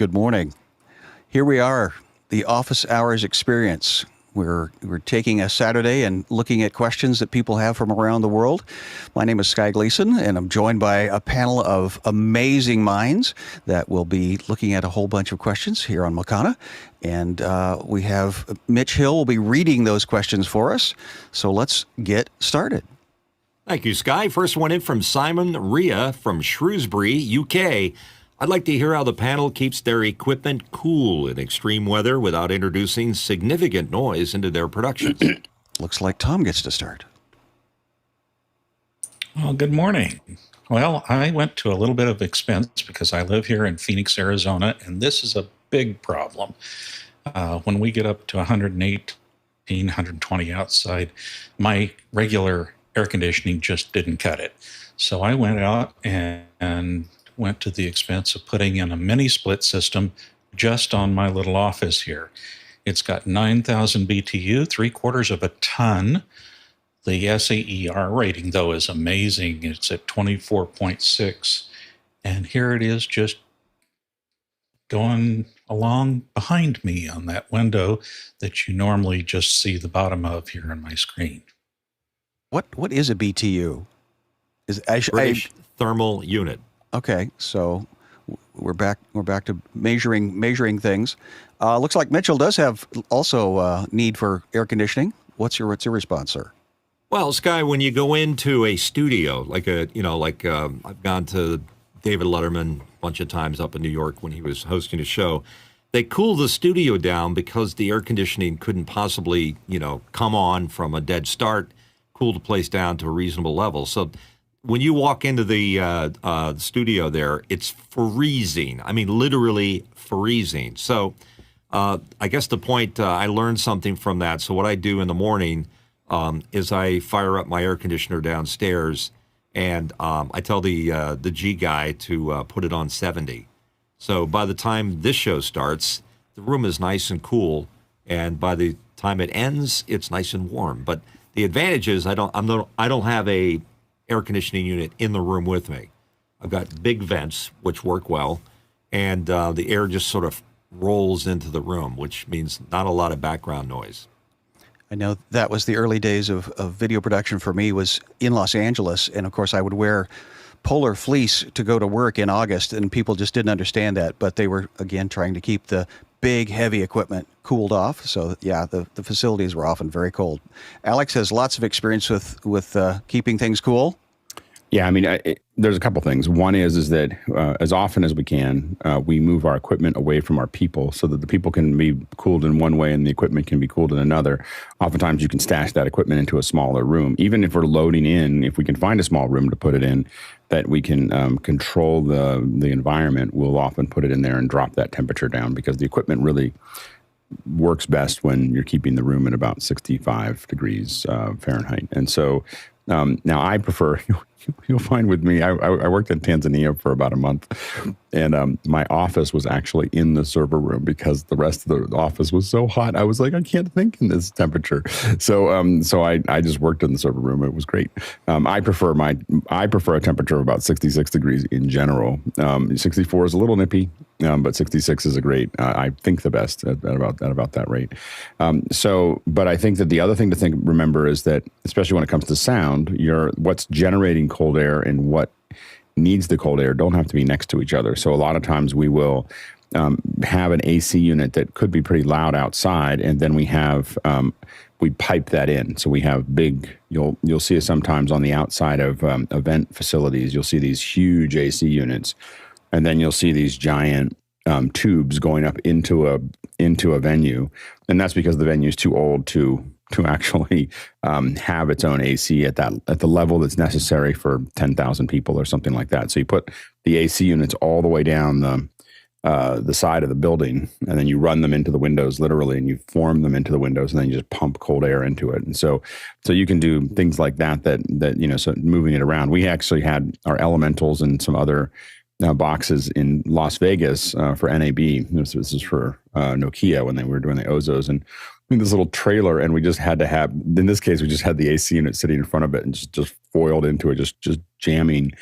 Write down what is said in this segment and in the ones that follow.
Good morning. Here we are, the office hours experience. We're taking a Saturday and looking at questions that people have from around the world. My name is Sky Gleason, and I'm joined by a panel of amazing minds that will be looking at a whole bunch of questions here on Makana. And we have Mitch Hill will be reading those questions for us. So let's get started. Thank you, Sky. First one in from Simon Ria from Shrewsbury, UK. I'd like to hear how the panel keeps their equipment cool in extreme weather without introducing significant noise into their productions. Looks like Tom gets to start. Well, good morning. Well, I went to a little bit of expense because I live here in Phoenix, Arizona, and this is a big problem. When we get up to 118, 120 outside, my regular air conditioning just didn't cut it. So I went out and went to the expense of putting in a mini split system just on my little office here. It's got 9,000 BTU, 3/4 of a ton. The SAER rating, though, is amazing. It's at 24.6. And here it is just going along behind me on that window that you normally just see the bottom of here on my screen. What is a BTU? British thermal unit. Okay, so we're back to measuring things. Looks like Mitchell does have also need for air conditioning. What's your response, sir? Well, Sky, when you go into a studio, I've gone to David Letterman a bunch of times up in New York when he was hosting a show. They cool the studio down because the air conditioning couldn't possibly, come on from a dead start, cool the place down to a reasonable level. So when you walk into the studio there, it's freezing. I mean, literally freezing. So I guess the point, I learned something from that. So what I do in the morning is I fire up my air conditioner downstairs, and I tell the G guy to put it on 70. So by the time this show starts, the room is nice and cool, and by the time it ends, it's nice and warm. But the advantage is I don't have a air conditioning unit in the room with me. I've got big vents, which work well, and the air just sort of rolls into the room, which means not a lot of background noise. I know that was the early days of video production for me, was in Los Angeles, and of course I would wear polar fleece to go to work in August, and people just didn't understand that, but they were, again, trying to keep the big, heavy equipment cooled off. So, yeah, the facilities were often very cold. Alex has lots of experience with keeping things cool. Yeah, I mean, there's a couple things. One is that as often as we can, we move our equipment away from our people so that the people can be cooled in one way and the equipment can be cooled in another. Oftentimes, you can stash that equipment into a smaller room. Even if we're loading in, if we can find a small room to put it in, that we can control the environment, we'll often put it in there and drop that temperature down because the equipment really works best when you're keeping the room at about 65 degrees Fahrenheit. And so now I prefer, you'll find with me, I worked in Tanzania for about a month, and my office was actually in the server room because the rest of the office was so hot. I was like, I can't think in this temperature. So I just worked in the server room. It was great. I prefer a temperature of about 66 degrees in general. 64 is a little nippy, but 66 is a great, I think the best at about that rate. But I think that the other thing to remember is that, especially when it comes to sound, what's generating cold air and what needs the cold air don't have to be next to each other. So a lot of times we will have an AC unit that could be pretty loud outside, and then we pipe that in. So we have big, you'll see it sometimes on the outside of event facilities. You'll see these huge AC units, and then you'll see these giant tubes going up into a venue, and that's because the venue is too old to actually have its own AC at the level that's necessary for 10,000 people or something like that. So you put the AC units all the way down the side of the building, and then you run them into the windows literally, and you form them into the windows, and then you just pump cold air into it. And so you can do things like that so moving it around. We actually had our elementals and some other boxes in Las Vegas for NAB. This is for Nokia when they were doing the Ozos, and this little trailer, and we just had to have, in this case, we just had the AC unit sitting in front of it and just foiled into it, just jamming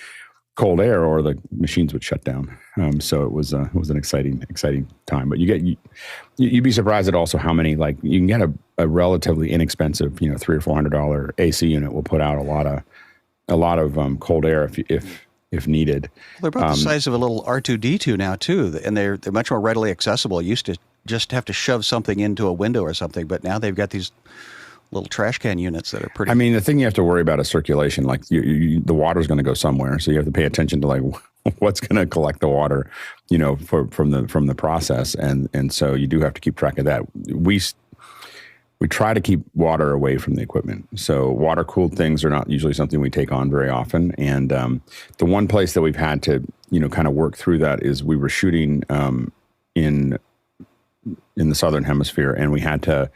cold air, or the machines would shut down. So it was an exciting time. But you'd be surprised at also how many, like, you can get a relatively inexpensive, $300 or $400 AC unit will put out a lot of cold air if needed. Well, they're about the size of a little R2D2 now too, and they're much more readily accessible. You used to just have to shove something into a window or something, but now they've got these little trash can units that are pretty. I mean, the thing you have to worry about is circulation. Like the water's going to go somewhere, so you have to pay attention to like what's going to collect the water, from the process, and so you do have to keep track of that. We try to keep water away from the equipment. So water cooled things are not usually something we take on very often. And the one place that we've had to kind of work through that is we were shooting in the southern hemisphere, and we had to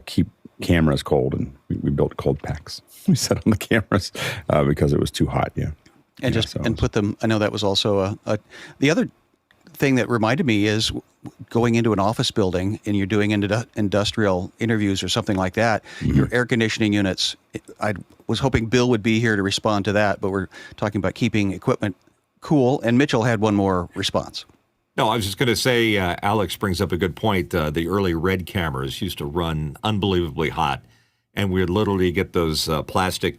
keep cameras cold, and we built cold packs. We set on the cameras because it was too hot. Yeah, and put them. I know that was also the other thing that reminded me is going into an office building and you're doing industrial interviews or something like that. Mm-hmm. Your air conditioning units. I was hoping Bill would be here to respond to that, but we're talking about keeping equipment cool. And Mitchell had one more response. No, I was just going to say, Alex brings up a good point. The early red cameras used to run unbelievably hot, and we would literally get those plastic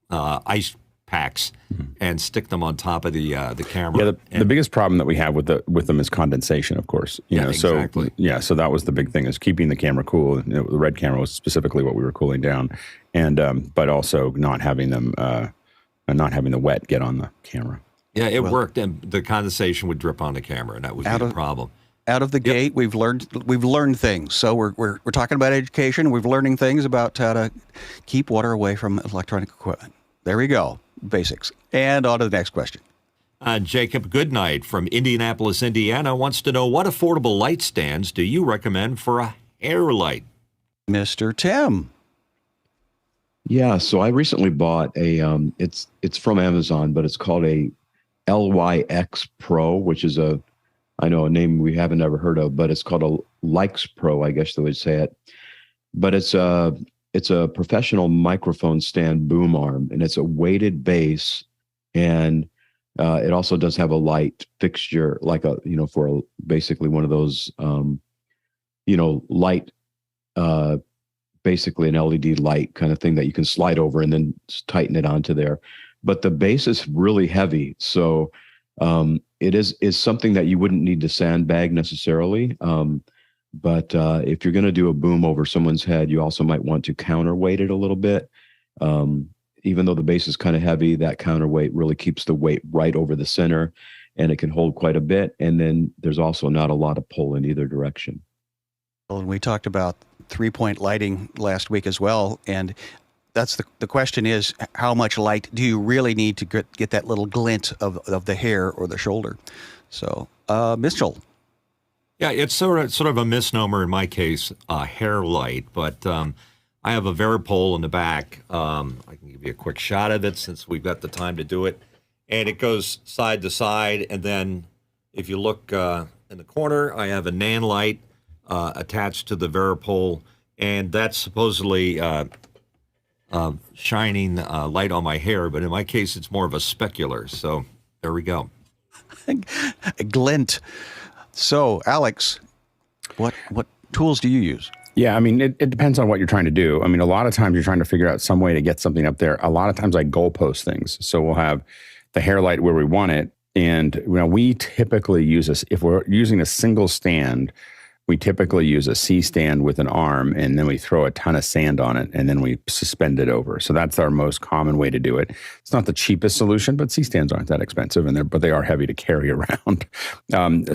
ice packs and stick them on top of the camera. Yeah, the biggest problem that we have with them is condensation, of course. Exactly. So that was the big thing, is keeping the camera cool. The red camera was specifically what we were cooling down, and but also not having the wet get on the camera. Yeah, it worked, and the condensation would drip on the camera, and that would be the problem. Out of the gate, we've learned things. So we're talking about education. We're learning things about how to keep water away from electronic equipment. There we go, basics. And on to the next question. Jacob Goodnight from Indianapolis, Indiana, wants to know, what affordable light stands do you recommend for a hair light? Mr. Tim. Yeah, so I recently bought a it's from Amazon, but it's called a LYX Pro, which is a name we haven't ever heard of, but it's called a Likes Pro, I guess they would say it. But it's a professional microphone stand boom arm, and it's a weighted base, and it also does have a light fixture, like basically one of those light, basically an LED light kind of thing that you can slide over and then tighten it onto there. But the base is really heavy, so it is something that you wouldn't need to sandbag necessarily. But if you're going to do a boom over someone's head, you also might want to counterweight it a little bit. Even though the base is kind of heavy, that counterweight really keeps the weight right over the center, and it can hold quite a bit. And then there's also not a lot of pull in either direction. Well, and we talked about 3-point lighting last week as well, and that's the question is, how much light do you really need to get that little glint of the hair or the shoulder? So, Mitchell. Yeah, it's sort of a misnomer in my case, hair light, but I have a Varipole in the back. I can give you a quick shot of it since we've got the time to do it. And it goes side to side, and then if you look in the corner, I have a Nan light attached to the Varipole, and that's supposedly shining light on my hair, but in my case, it's more of a specular. So there we go. A glint. So, Alex, what tools do you use? Yeah, I mean, it depends on what you're trying to do. I mean, a lot of times you're trying to figure out some way to get something up there. A lot of times I goalpost things. So we'll have the hair light where we want it. And we typically use if we're using a single stand, we typically use a C stand with an arm, and then we throw a ton of sand on it, and then we suspend it over. So that's our most common way to do it. It's not the cheapest solution, but C stands aren't that expensive, but they are heavy to carry around.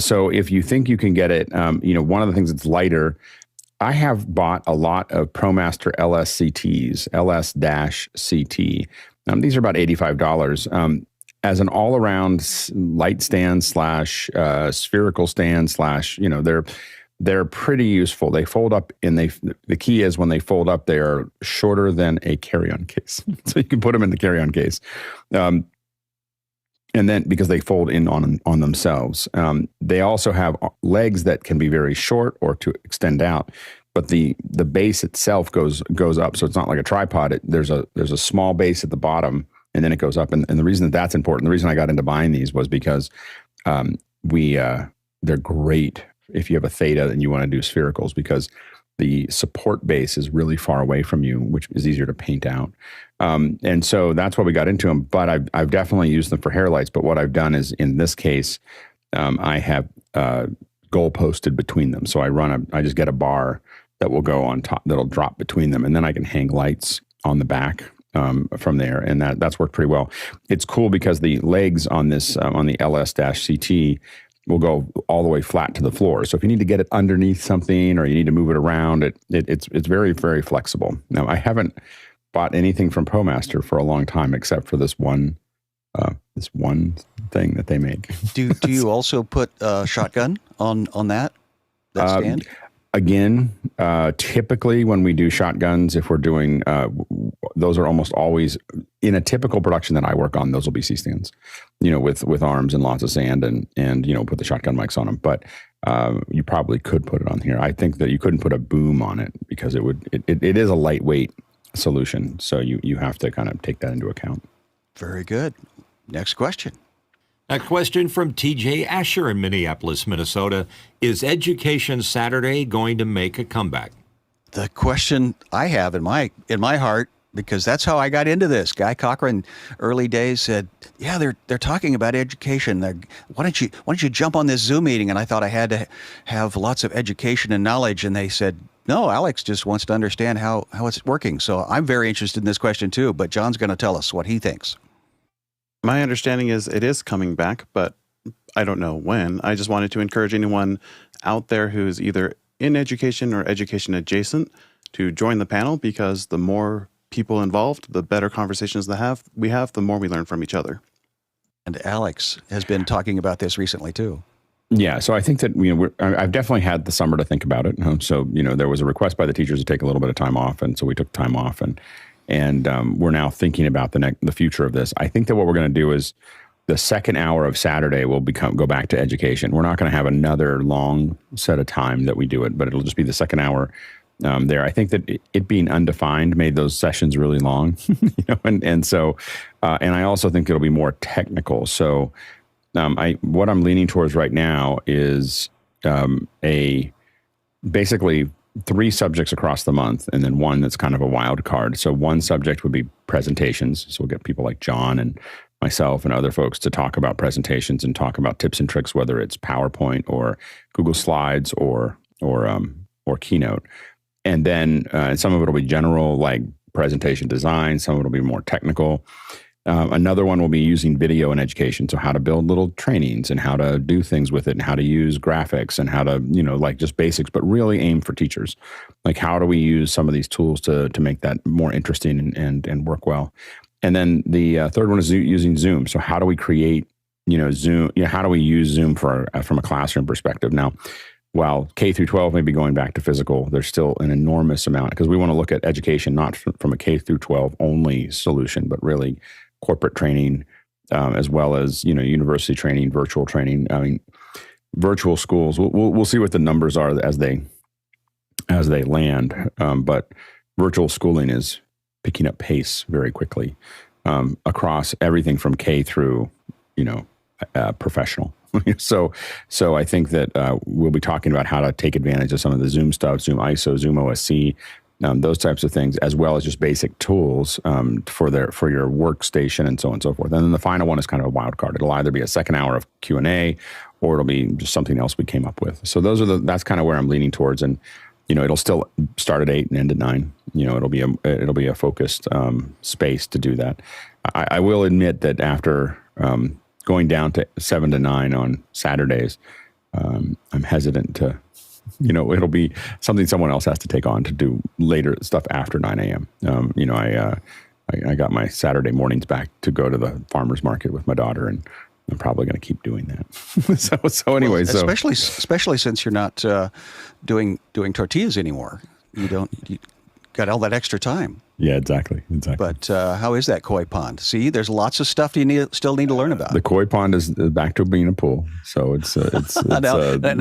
So if you think you can get it, one of the things that's lighter, I have bought a lot of ProMaster LS-CTs, LS-CT. These are about $85. As an all-around light stand / spherical stand / they're pretty useful. They fold up, and the key is when they fold up, they are shorter than a carry-on case. So you can put them in the carry-on case. And then because they fold in on themselves. They also have legs that can be very short or to extend out, but the base itself goes up. So it's not like a tripod. There's a small base at the bottom and then it goes up. And the reason that that's important, the reason I got into buying these was because they're great if you have a theta and you want to do sphericals, because the support base is really far away from you, which is easier to paint out. And so that's why we got into them. But I've definitely used them for hair lights. But what I've done is, in this case, I have goal posted between them. So I just get a bar that will go on top, that'll drop between them, and then I can hang lights on the back from there, and that's worked pretty well. It's cool because the legs on this on the LS-CT will go all the way flat to the floor. So if you need to get it underneath something or you need to move it around, it's very, very flexible. Now, I haven't bought anything from ProMaster for a long time except for this one thing that they make. Do you also put shotgun on that stand? Again, typically when we do shotguns, if we're doing, those are almost always, in a typical production that I work on, those will be C-stands, with arms and lots of sand and put the shotgun mics on them. But you probably could put it on here. I think that you couldn't put a boom on it because it is a lightweight solution. So you have to kind of take that into account. Very good. Next question. A question from TJ Asher in Minneapolis, Minnesota. Is Education Saturday going to make a comeback? The question I have in my heart, because that's how I got into this. Guy Cochran, early days, said, "Yeah, they're talking about education. Why don't you jump on this Zoom meeting?" And I thought I had to have lots of education and knowledge. And they said, "No, Alex just wants to understand how it's working." So I'm very interested in this question too. But John's going to tell us what he thinks. My understanding is it is coming back, but I don't know when. I just wanted to encourage anyone out there who's either in education or education adjacent to join the panel, because the more people involved, the better conversations we have, the more we learn from each other. And Alex has been talking about this recently too. Yeah, so I think that I've definitely had the summer to think about it. So there was a request by the teachers to take a little bit of time off, and so we took time off, and we're now thinking about the future of this. I think that what we're going to do is the second hour of Saturday will go back to education. We're not going to have another long set of time that we do it, but it'll just be the second hour there. I think that it being undefined made those sessions really long, and so I also think it'll be more technical. So what I'm leaning towards right now is basically 3 subjects across the month, and then one that's kind of a wild card. So one subject would be presentations. So we'll get people like John and myself and other folks to talk about presentations and talk about tips and tricks, whether it's PowerPoint or Google Slides or Keynote. And then some of it will be general, like presentation design. Some of it will be more technical. Another one will be using video in education. So how to build little trainings and how to do things with it and how to use graphics and how to, like just basics, but really aim for teachers. Like how do we use some of these tools to make that more interesting and work well? And then the third one is using Zoom. So how do we create, Zoom? How do we use Zoom from a classroom perspective? Now, while K through 12 may be going back to physical, there's still an enormous amount, because we want to look at education not from a K through 12 only solution, but really corporate training, as well as university training, virtual training. I mean, virtual schools. We'll see what the numbers are as they land. But virtual schooling is picking up pace very quickly across everything from K through professional. So I think that we'll be talking about how to take advantage of some of the Zoom stuff, Zoom ISO, Zoom OSC. Those types of things, as well as just basic tools for your workstation and so on and so forth. And then the final one is kind of a wild card. It'll either be a second hour of Q&A, or it'll be just something else we came up with. So that's kind of where I'm leaning towards. And it'll still start at 8 and end at 9. It'll be a focused space to do that. I will admit that after going down to 7 to 9 on Saturdays, I'm hesitant to. It'll be something someone else has to take on to do later stuff after 9 a.m. I got my Saturday mornings back to go to the farmer's market with my daughter, and I'm probably going to keep doing that. so anyway, especially since you're not doing tortillas anymore. You got all that extra time. Yeah, exactly. But how is that koi pond? See, there's lots of stuff you still need to learn about. The koi pond is back to being a pool, so it's an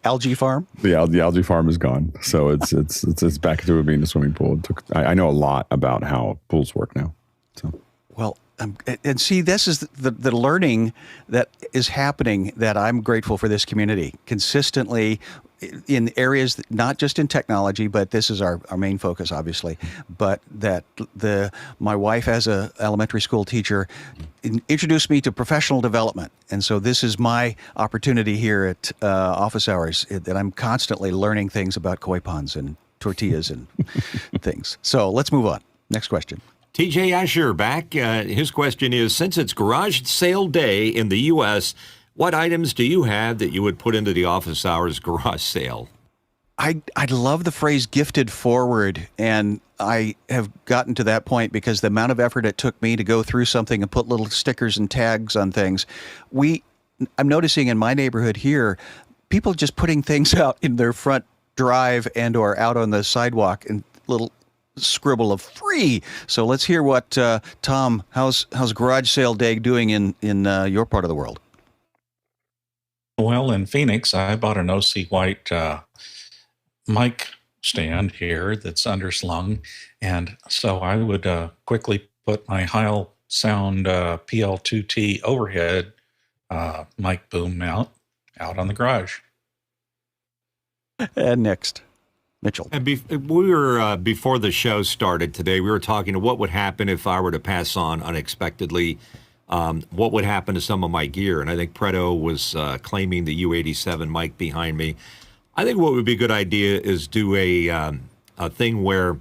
algae farm. The algae farm is gone, so it's back to being a swimming pool. I know a lot about how pools work now. So well, And see, this is the learning that is happening that I'm grateful for this community consistently in areas, not just in technology, but this is our main focus, obviously, but that my wife as a elementary school teacher introduced me to professional development. And so this is my opportunity here at office hours, that I'm constantly learning things about koi ponds and tortillas and things. So let's move on. Next question. TJ Asher back. His question is, since it's garage sale day in the U.S., what items do you have that you would put into the office hours garage sale? I love the phrase gifted forward, and I have gotten to that point because the amount of effort it took me to go through something and put little stickers and tags on things. I'm noticing in my neighborhood here, people just putting things out in their front drive and or out on the sidewalk and little scribble of free. So let's hear what Tom, how's garage sale day doing in your part of the world? Well, in Phoenix, I bought an OC White mic stand here that's underslung. And so I would quickly put my Heil Sound PL2T overhead mic boom mount out on the garage. And next, Mitchell. And we were, before the show started today, we were talking to what would happen if I were to pass on unexpectedly. What would happen to some of my gear? And I think Preto was claiming the U87 mic behind me. I think what would be a good idea is do a thing where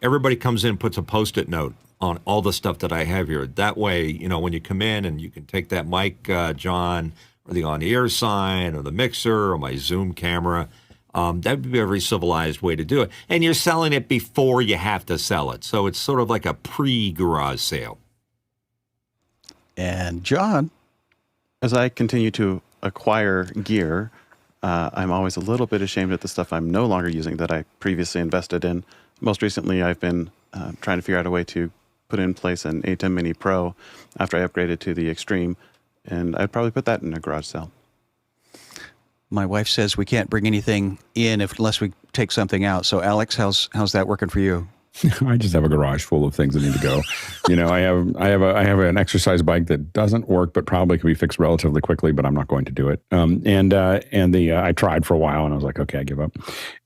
everybody comes in and puts a Post-it note on all the stuff that I have here. That way, when you come in and you can take that mic, John, or the on-the-air sign, or the mixer, or my Zoom camera. That would be a very civilized way to do it. And you're selling it before you have to sell it. So it's sort of like a pre-garage sale. And John. As I continue to acquire gear, I'm always a little bit ashamed at the stuff I'm no longer using that I previously invested in. Most recently, I've been trying to figure out a way to put in place an ATEM Mini Pro after I upgraded to the Extreme, and I'd probably put that in a garage sale. My wife says we can't bring anything in unless we take something out. So, Alex, how's that working for you? I just have a garage full of things that need to go. I have an exercise bike that doesn't work, but probably can be fixed relatively quickly. But I'm not going to do it. I tried for a while, and I was like, okay, I give up.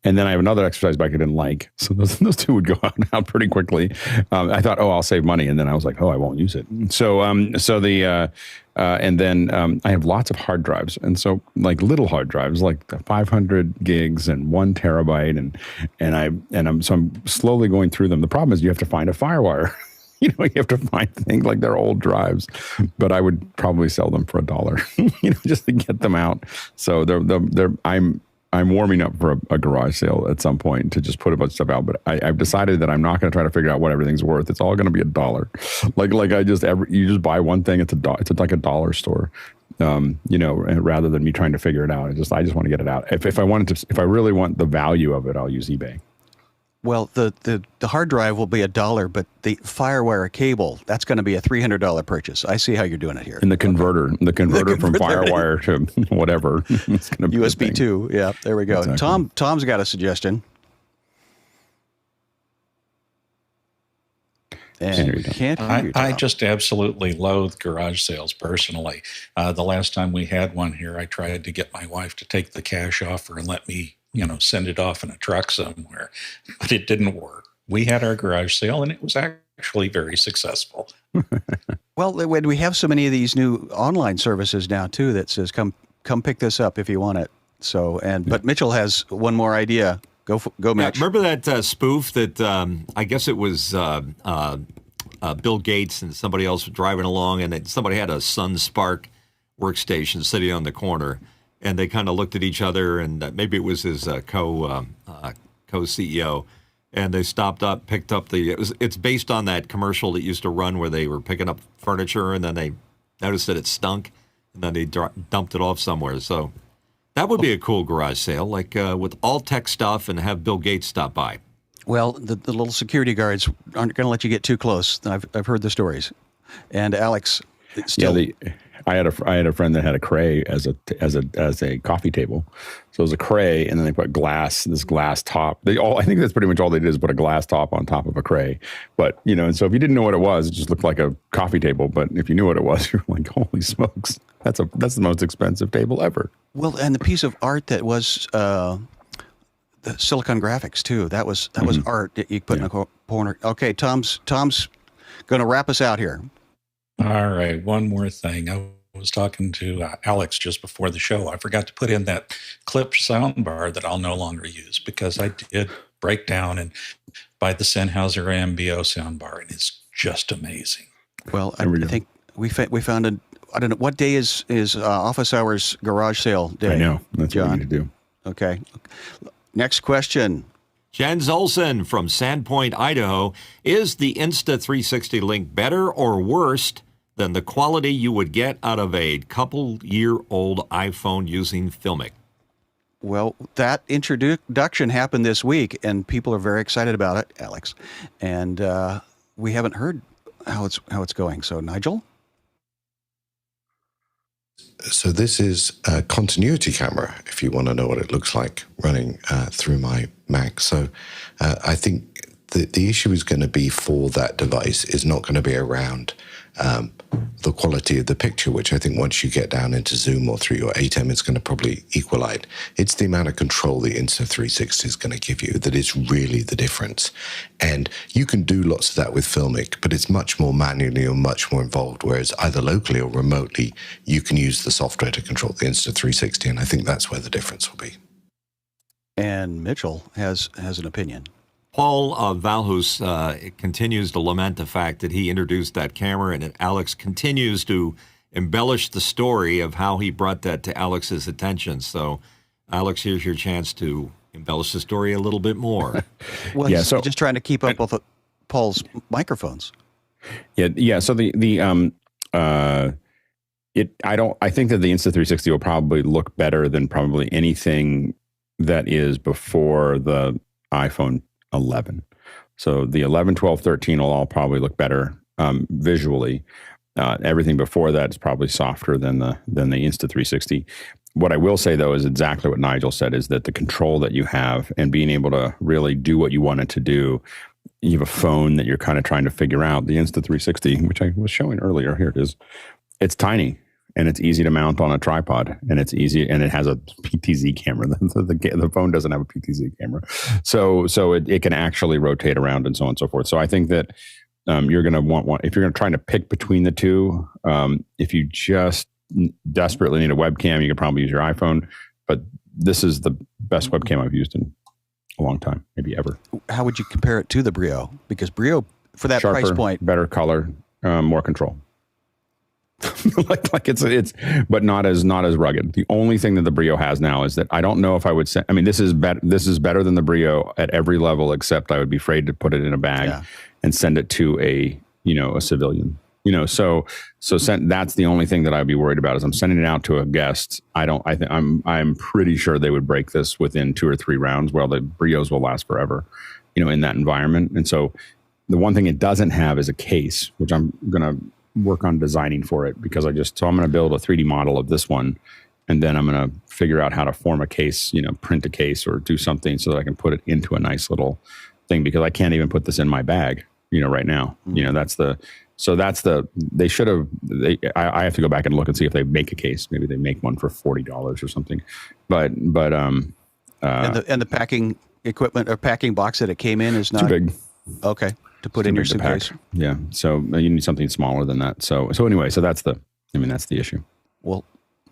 And then I have another exercise bike I didn't like, so those two would go out pretty quickly. I thought, I'll save money, and then I was like, I won't use it. And then I have lots of hard drives, and so like little hard drives, like 500 gigs and 1 terabyte, so I'm slowly going through them. The problem is you have to find a FireWire. You have to find things like they're old drives, but I would probably sell them for $1, just to get them out. So I'm warming up for a garage sale at some point to just put a bunch of stuff out. But I've decided that I'm not going to try to figure out what everything's worth. It's all going to be $1. You just buy one thing. It's like a dollar store, rather than me trying to figure it out. I just want to get it out. If I really want the value of it, I'll use eBay. Well, the hard drive will be $1, but the FireWire cable, that's going to be a $300 purchase. I see how you're doing it here. And the converter from FireWire to whatever. It's going to be USB 2. Yeah, there we go. Exactly. Tom's got a suggestion. And I just absolutely loathe garage sales personally. The last time we had one here, I tried to get my wife to take the cash offer and let me send it off in a truck somewhere, but it didn't work. We had our garage sale, and it was actually very successful. Well, when we have so many of these new online services now too, that says come pick this up if you want it. So, but Mitchell has one more idea. Go, Mitch. Yeah, remember that spoof that I guess it was Bill Gates and somebody else driving along, and somebody had a SunSpark workstation sitting on the corner. And they kind of looked at each other, and maybe it was his co-CEO, and they stopped up, picked up it's based on that commercial that used to run where they were picking up furniture, and then they noticed that it stunk, and then they dumped it off somewhere. So that would be a cool garage sale, like with all tech stuff, and have Bill Gates stop by. Well, the little security guards aren't going to let you get too close. I've heard the stories. And Alex, still... Yeah, I had a friend that had a Cray as a coffee table. So it was a Cray, and then they put this glass top. I think that's pretty much all they did is put a glass top on top of a Cray. But and so if you didn't know what it was, it just looked like a coffee table. But if you knew what it was, you're like, holy smokes, that's the most expensive table ever. Well, and the piece of art that was the silicon graphics too. That was art that you put in a corner. Okay, Tom's going to wrap us out here. All right, one more thing. I was talking to Alex just before the show. I forgot to put in that clip soundbar that I'll no longer use because I did break down and buy the Sennheiser AMBEO soundbar, and it's just amazing. Well, I think we found I don't know, what day is office hours garage sale day? I know. That's John. what we need to do. Okay. Next question. Jens Olson from Sandpoint, Idaho. Is the Insta360 Link better or worse than the quality you would get out of a couple-year-old iPhone using filmic? Well, that introduction happened this week, and people are very excited about it, Alex. And we haven't heard how it's going. So, Nigel? So this is a continuity camera, if you want to know what it looks like running through my Mac. So I think the issue is going to be for that device is not going to be around the quality of the picture, which I think once you get down into Zoom or through your ATEM, it's going to probably equalize. It's the amount of control the Insta360 is going to give you that is really the difference. And you can do lots of that with filmic, but it's much more manually or much more involved, whereas either locally or remotely, you can use the software to control the Insta360, and I think that's where the difference will be. And Mitchell has an opinion. Paul Valhus continues to lament the fact that he introduced that camera, and Alex continues to embellish the story of how he brought that to Alex's attention. So, Alex, here's your chance to embellish the story a little bit more. Well, he's just trying to keep up with Paul's microphones. Yeah. So I think that the Insta360 will probably look better than probably anything that is before the iPhone 11. So the 11, 12, 13 will all probably look better visually. Everything before that is probably softer than the Insta360. What I will say, though, is exactly what Nigel said, is that the control that you have and being able to really do what you want it to do, you have a phone that you're kind of trying to figure out. The Insta360, which I was showing earlier, here it is. It's tiny. And it's easy to mount on a tripod, and it's easy, and it has a PTZ camera. The phone doesn't have a PTZ camera, so it can actually rotate around and so on and so forth. So I think that you're going to want one if you're going to try to pick between the two. If you just desperately need a webcam, you can probably use your iPhone. But this is the best webcam I've used in a long time, maybe ever. How would you compare it to the Brio? Because Brio, for that Sharper, price point, better color, more control. like it's but not as rugged. The only thing that the Brio has now is that I don't know if I would say, I mean, this is better than the Brio at every level, except I would be afraid to put it in a bag and send it to a civilian, so that's the only thing that I'd be worried about is I'm sending it out to a guest. I'm pretty sure they would break this within 2 or 3 rounds. Well, the Brios will last forever, in that environment. And so the one thing it doesn't have is a case, which I'm going to work on designing for it, because I'm going to build a 3D model of this one, and then I'm going to figure out how to form a case, print a case or do something so that I can put it into a nice little thing, because I can't even put this in my bag, right now. They should have, I have to go back and look and see if they make a case. Maybe they make one for $40 or something, but and the packing equipment or packing box that it came in is not too big. Okay. To put in your suitcase. Yeah. So you need something smaller than that. So anyway, that's the issue. Well,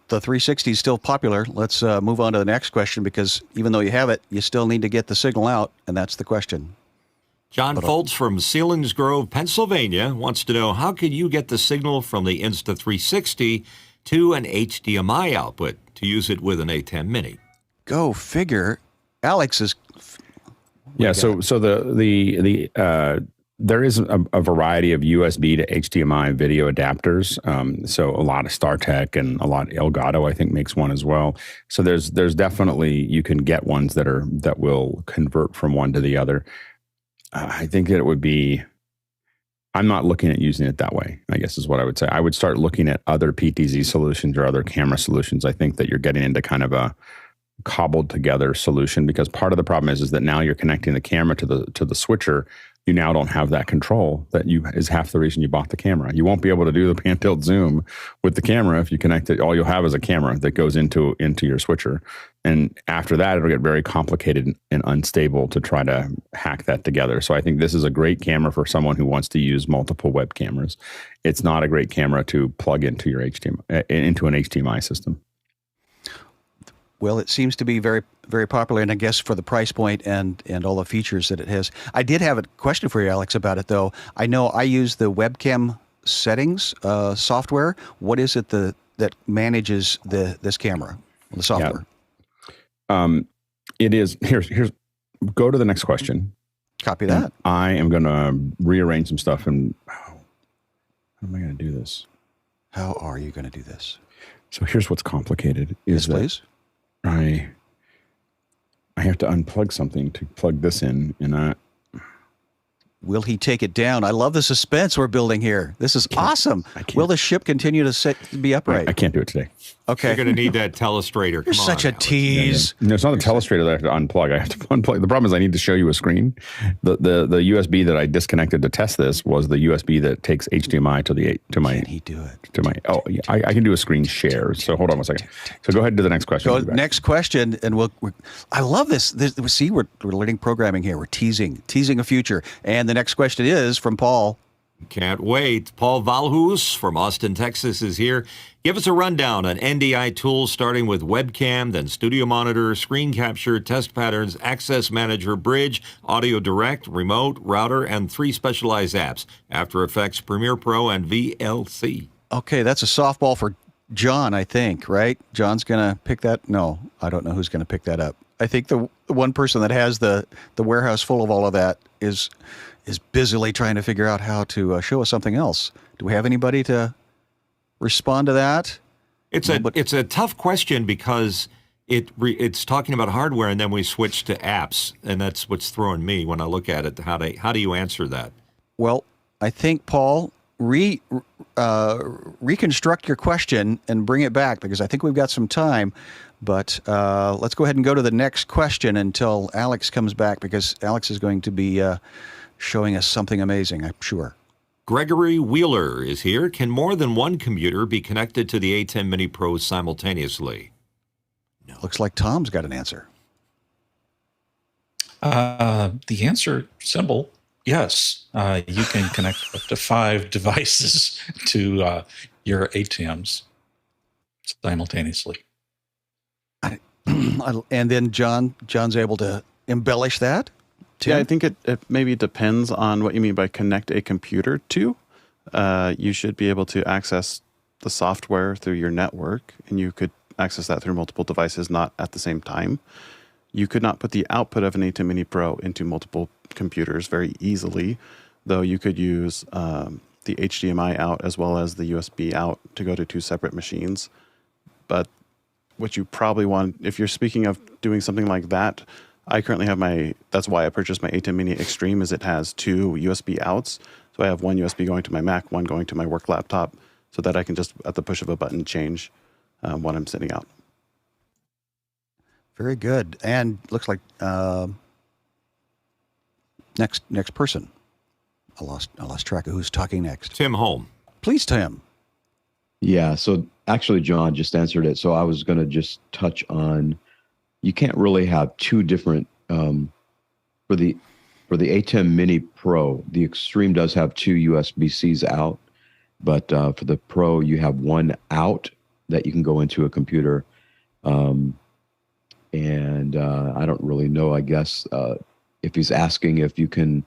the 360 is still popular. Let's move on to the next question, because even though you have it, you still need to get the signal out, and that's the question. John Foltz from Selinsgrove, Pennsylvania wants to know, how could you get the signal from the Insta360 to an HDMI output to use it with an ATEM Mini? Go figure. Alex is... Yeah, so there is a variety of USB to HDMI video adapters. So a lot of StarTech and a lot of Elgato, I think, makes one as well. So there's definitely, you can get ones that will convert from one to the other. I think that it would be, I'm not looking at using it that way, I guess is what I would say. I would start looking at other PTZ solutions or other camera solutions. I think that you're getting into kind of a cobbled together solution, because part of the problem is that now you're connecting the camera to the switcher. You now don't have that control is half the reason you bought the camera. You won't be able to do the pan tilt zoom with the camera if you connect it. All you'll have is a camera that goes into your switcher. And after that, it'll get very complicated and unstable to try to hack that together. So I think this is a great camera for someone who wants to use multiple web cameras. It's not a great camera to plug into your into an HDMI system. Well, it seems to be very, very popular, and I guess for the price point and all the features that it has. I did have a question for you, Alex, about it, though. I know I use the webcam settings software. What is it that manages this camera, the software? Yeah. It is, here's, go to the next question. Copy that. And I am going to rearrange some stuff, and how am I going to do this? How are you going to do this? So here's what's complicated. Yes, please. I have to unplug something to plug this in, and will he take it down? I love the suspense we're building here. This is awesome. Will the ship continue to be upright? I can't do it today. Okay. You're going to need that telestrator. You're such a tease. No, it's not the telestrator that I have to unplug. I have to unplug. The problem is I need to show you a screen. The USB that I disconnected to test this was the USB that takes HDMI to my. Can he do it? To my. Oh, yeah, I can do a screen share. So hold on one second. So go ahead and do the next question. Next question, and I love this. See, we're learning programming here. We're teasing a future. And the next question is from Paul. Can't wait. Paul Valhus from Austin, Texas is here. Give us a rundown on NDI Tools, starting with webcam, then studio monitor, screen capture, test patterns, access manager, bridge, audio direct, remote, router, and 3 specialized apps: After Effects, Premiere Pro, and VLC. Okay, that's a softball for John, I think, right? John's going to pick that? No, I don't know who's going to pick that up. I think the one person that has the warehouse full of all of that is busily trying to figure out how to show us something else. Do we have anybody to respond to that? It's a tough question because it's talking about hardware, and then we switch to apps, and that's what's throwing me when I look at it. How do you answer that? Well, I think, Paul, reconstruct your question and bring it back, because I think we've got some time. But let's go ahead and go to the next question until Alex comes back, because Alex is going to be showing us something amazing, I'm sure. Gregory Wheeler is here. Can more than one computer be connected to the ATEM Mini Pro simultaneously? No. Looks like Tom's got an answer. The answer, simple, yes. You can connect up to 5 devices to your ATEMs simultaneously. And then John's able to embellish that? Tim? Yeah, I think it maybe depends on what you mean by connect a computer to. You should be able to access the software through your network, and you could access that through multiple devices, not at the same time. You could not put the output of an ATEM Mini Pro into multiple computers very easily, though you could use the HDMI out as well as the USB out to go to 2 separate machines. But what you probably want, if you're speaking of doing something like that, I currently have that's why I purchased my ATEM Mini Extreme, is it has 2 USB outs. So I have one USB going to my Mac, one going to my work laptop, so that I can just, at the push of a button, change when I'm sitting out. Very good. And looks like next person. I lost track of who's talking next. Tim Holm. Please, Tim. Yeah, so actually John just answered it. So I was going to just touch on, you can't really have 2 different, for the ATEM Mini Pro, the Extreme does have 2 USB-Cs out, but for the Pro, you have 1 out that you can go into a computer. And I don't really know, I guess, if he's asking if you can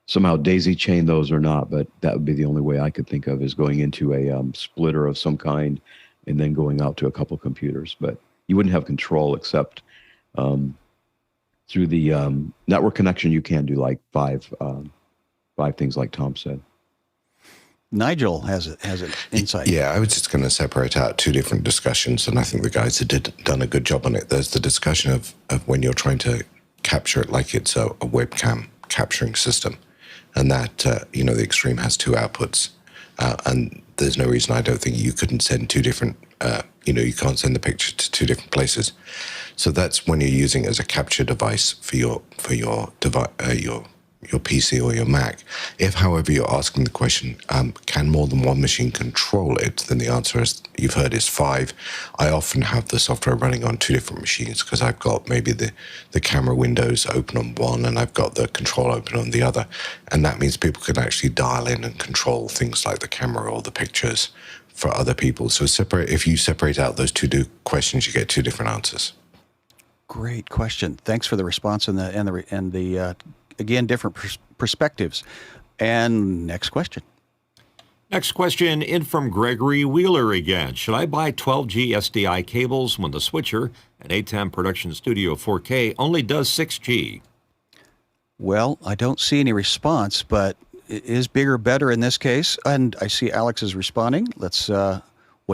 somehow daisy chain those or not, but that would be the only way I could think of, is going into a splitter of some kind and then going out to a couple computers. But you wouldn't have control except through the network connection. You can do like 5 things like Tom said. Nigel has an insight. Yeah, I was just going to separate out 2 different discussions, and I think the guys have done a good job on it. There's the discussion of when you're trying to capture it like it's a webcam capturing system. and that the Extreme has two outputs, and there's no reason I don't think you couldn't send two different. You can't send the picture to two different places. So that's when you're using it as a capture device for your device, your PC or your Mac. If, however, you're asking the question, can more than one machine control it, then the answer, as you've heard, is 5. I often have the software running on 2 different machines because I've got maybe the camera windows open on one and I've got the control open on the other. And that means people can actually dial in and control things like the camera or the pictures for other people. So if you separate out those two questions, you get 2 different answers. Great question. Thanks for the response and the again, different perspectives. And next question. Next question in from Gregory Wheeler again. Should I buy 12G SDI cables when the switcher, an ATEM Production Studio 4K, only does 6G? Well, I don't see any response, but is bigger better in this case? And I see Alex is responding. Let's. What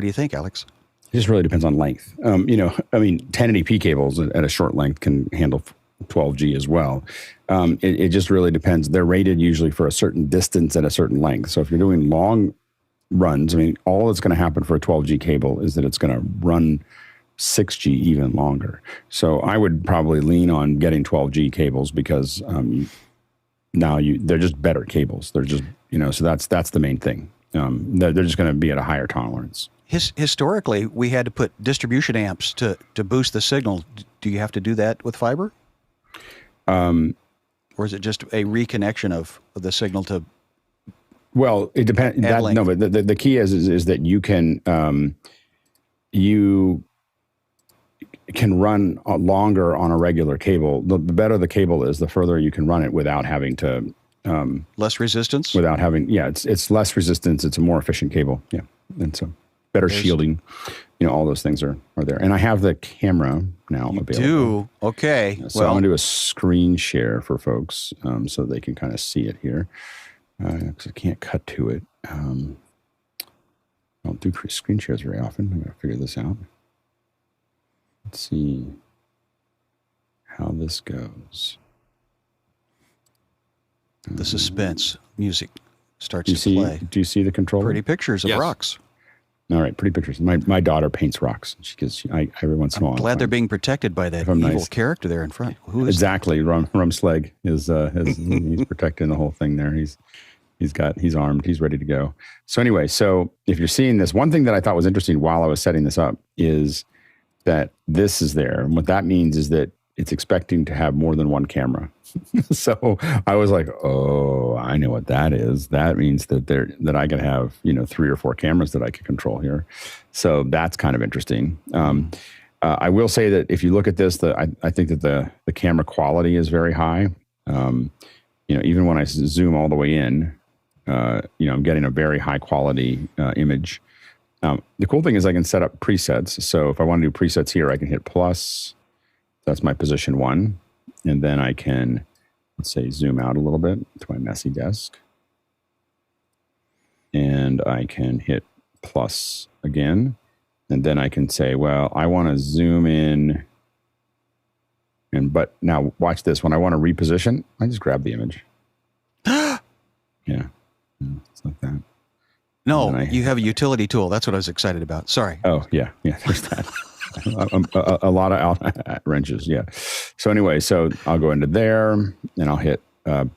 do you think, Alex? It just really depends on length. 1080p cables at a short length can handle 12G as well. It just really depends. They're rated usually for a certain distance and a certain length. So if you're doing long runs, all that's going to happen for a 12G cable is that it's going to run 6G even longer. So I would probably lean on getting 12G cables because they're just better cables. They're just, so that's the main thing. They're just going to be at a higher tolerance. Historically, we had to put distribution amps to boost the signal. Do you have to do that with fiber? Or is it just a reconnection of the signal to? Well, it depends. No, but the key is that you can run longer on a regular cable. The better the cable is, the further you can run it without having to. Less resistance. It's less resistance. It's a more efficient cable. Yeah, and so better shielding. All those things are there. And I have the camera now available. Do? Okay. So I'm going to do a screen share for folks so they can kind of see it here. Because I can't cut to it. I don't do screen shares very often. I'm going to figure this out. Let's see how this goes. The suspense music starts to play. Do you see the controller? Pretty pictures of rocks. All right, pretty pictures. My daughter paints rocks. Every once in a while. I'm glad they're being protected by that evil character there in front. Who is exactly? Rumsleg is he's protecting the whole thing there. He's armed. He's ready to go. So anyway, if you're seeing this, one thing that I thought was interesting while I was setting this up is that this is there, and what that means is that it's expecting to have more than one camera. So I was like, oh, I know what that is. That means that I can have 3 or 4 cameras that I can control here. So that's kind of interesting. I will say that if you look at this, I think that the camera quality is very high. Even when I zoom all the way in, I'm getting a very high quality image. The cool thing is I can set up presets. So if I want to do presets here, I can hit plus. That's my position 1. And then I can, let's say, zoom out a little bit to my messy desk. And I can hit plus again. And then I can say, well, I want to zoom in. But now watch this. When I want to reposition, I just grab the image. Yeah. It's like that. No, you have a utility tool. That's what I was excited about. Sorry. Oh, yeah. There's that. a lot of wrenches, yeah. So anyway, I'll go into there and I'll hit add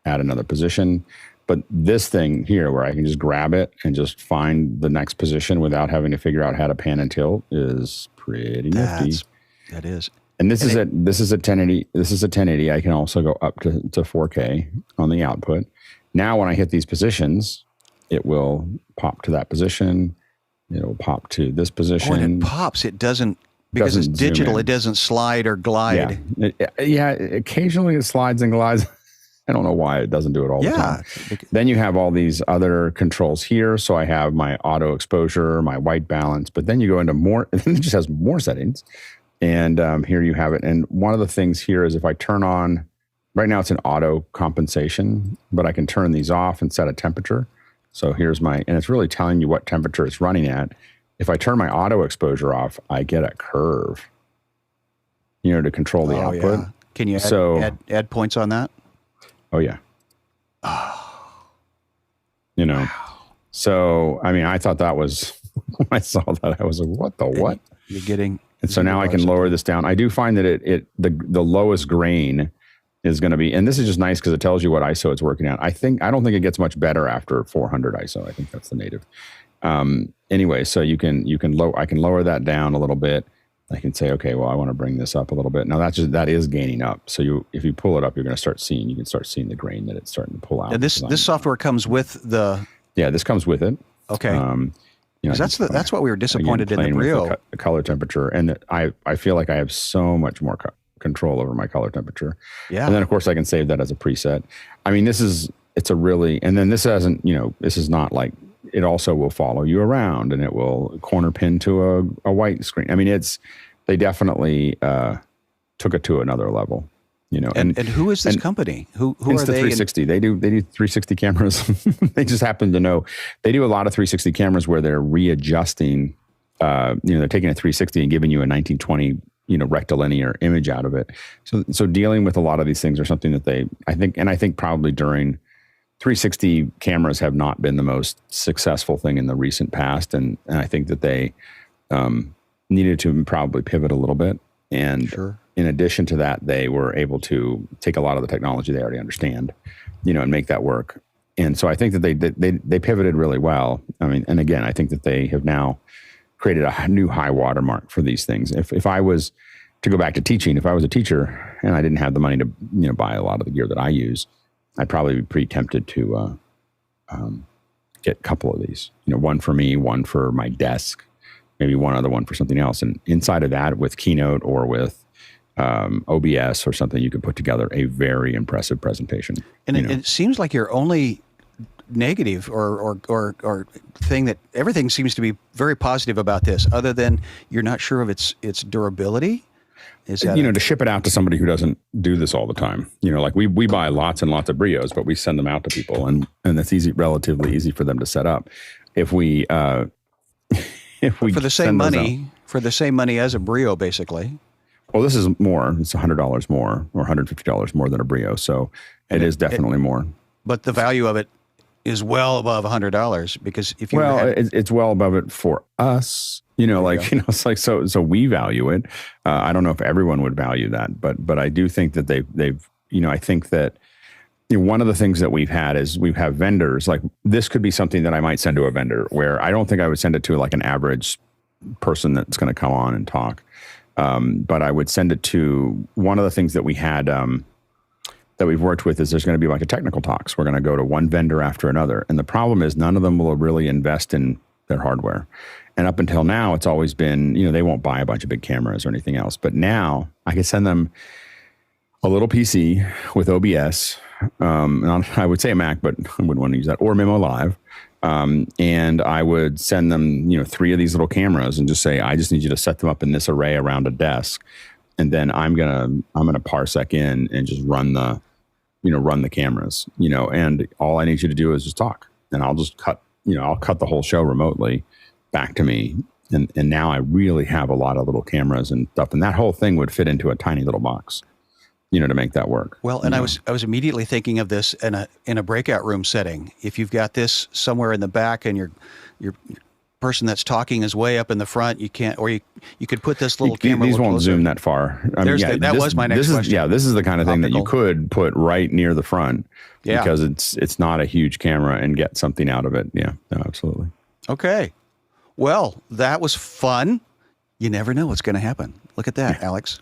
another position. But this thing here where I can just grab it and just find the next position without having to figure out how to pan and tilt is pretty nifty. That is. And this is a 1080. This is a 1080. I can also go up to 4K on the output. Now when I hit these positions, it will pop to that position. It'll pop to this position. And it pops. It doesn't, because it's digital, it doesn't slide or glide. Yeah, occasionally it slides and glides. I don't know why it doesn't do it all the time. Then you have all these other controls here. So I have my auto exposure, my white balance, but then you go into more, and then it just has more settings. And here you have it. And one of the things here is if I turn on, right now it's an auto compensation, but I can turn these off and set a temperature. So here's and it's really telling you what temperature it's running at. If I turn my auto exposure off, I get a curve, to control the output. Yeah. Can you add points on that? Oh, yeah. You know, so I mean, I thought that was when I saw that I was like, what the what? You're getting. And so now I can lower this down. I do find that the lowest grain is going to be, and this is just nice because it tells you what ISO it's working at. I don't think it gets much better after 400 ISO. I think that's the native. Anyway, so I can lower that down a little bit. I can say, okay, well, I want to bring this up a little bit. Now that is gaining up. So if you pull it up, you can start seeing the grain that it's starting to pull out. And this software comes with the. Yeah, this comes with it. Okay. That's what we were disappointed in the Brio. The color temperature, and I feel like I have so much more control over my color temperature. Yeah. And then of course I can save that as a preset. I mean, this is not like, it also will follow you around and it will corner pin to a white screen. I mean, they definitely took it to another level. You know, and who is this company? Who are they? Insta360. They do 360 cameras. They just happen to know. They do a lot of 360 cameras where they're readjusting. They're taking a 360 and giving you a 1920 rectilinear image out of it. So dealing with a lot of these things are something that I think probably during 360 cameras have not been the most successful thing in the recent past, and I think that they needed to probably pivot a little bit. And sure. In addition to that, they were able to take a lot of the technology they already understand, and make that work. And so I think that they pivoted really well. I mean, and again, I think that they have now created a new high watermark for these things. If I was to go back to teaching, if I was a teacher and I didn't have the money to buy a lot of the gear that I use, I'd probably be pretty tempted to get a couple of these. One for me, one for my desk, maybe one other one for something else. And inside of that, with KeyNote or with OBS or something, you could put together a very impressive presentation. And it seems like your only negative or thing that everything seems to be very positive about this, other than you're not sure of its durability. Is that to ship it out to somebody who doesn't do this all the time. Like we buy lots and lots of Brios, but we send them out to people, and that's relatively easy for them to set up. If we for the same money as a Brio, basically. Well, this is more. It's $100 more or $150 more than a Brio, so it is definitely more. But the value of it is well above $100 because if you it's well above it for us. It's like so we value it. I don't know if everyone would value that, but I do think that they've I think that one of the things that we've had is we have vendors. Like this could be something that I might send to a vendor where I don't think I would send it to like an average person that's going to come on and talk. But I would send it to one of the things that we had that we've worked with is there's going to be like a technical talks. We're going to go to one vendor after another. And the problem is none of them will really invest in their hardware. And up until now, it's always been, they won't buy a bunch of big cameras or anything else. But now I can send them a little PC with OBS. And I would say a Mac, but I wouldn't want to use that, or Memo Live. And I would send them, 3 of these little cameras and just say, I just need you to set them up in this array around a desk. And then I'm going to parsec in and just run the cameras, and all I need you to do is just talk, and I'll just cut the whole show remotely back to me. And now I really have a lot of little cameras and stuff. And that whole thing would fit into a tiny little box, to make that work. Well, and I was immediately thinking of this in a breakout room setting. If you've got this somewhere in the back and your person that's talking is way up in the front, you can't, or you could put this little camera. These won't closer. Zoom that far. That was my next question. This is the kind of thing that you could put right near the front because it's not a huge camera and get something out of it. Yeah, no, absolutely. Okay. Well, that was fun. You never know what's going to happen. Look at that, Alex.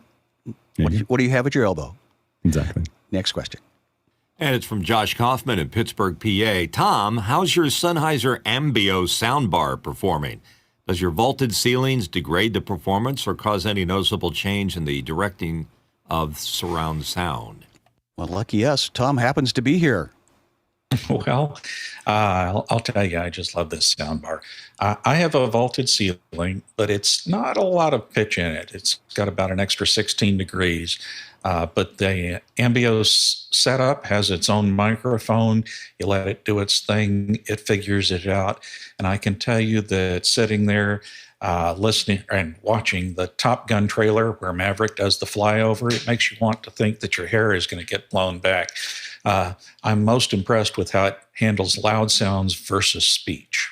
What do you have at your elbow? Exactly. Next question. And it's from Josh Kaufman in Pittsburgh, PA. Tom, how's your Sennheiser AMBEO soundbar performing? Does your vaulted ceilings degrade the performance or cause any noticeable change in the directing of surround sound? Well, lucky us, Tom happens to be here. Well, I'll tell you, I just love this soundbar. I have a vaulted ceiling, but it's not a lot of pitch in it. It's got about an extra 16 degrees. But the AMBEO setup has its own microphone. You let it do its thing, it figures it out. And I can tell you that sitting there listening and watching the Top Gun trailer where Maverick does the flyover, it makes you want to think that your hair is going to get blown back. I'm most impressed with how it handles loud sounds versus speech.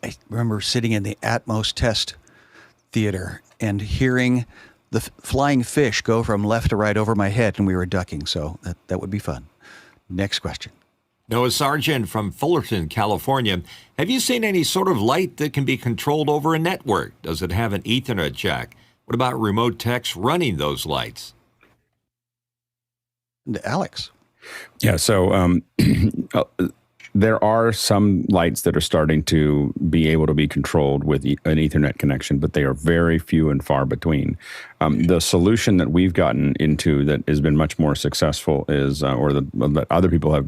I remember sitting in the Atmos test theater and hearing the flying fish go from left to right over my head, and we were ducking. So that would be fun. Next question. Noah Sargent from Fullerton, California. Have you seen any sort of light that can be controlled over a network? Does it have an Ethernet jack? What about remote techs running those lights? And Alex. Yeah, so there are some lights that are starting to be able to be controlled with an Ethernet connection, but they are very few and far between. The solution that we've gotten into that has been much more successful is, that other people have,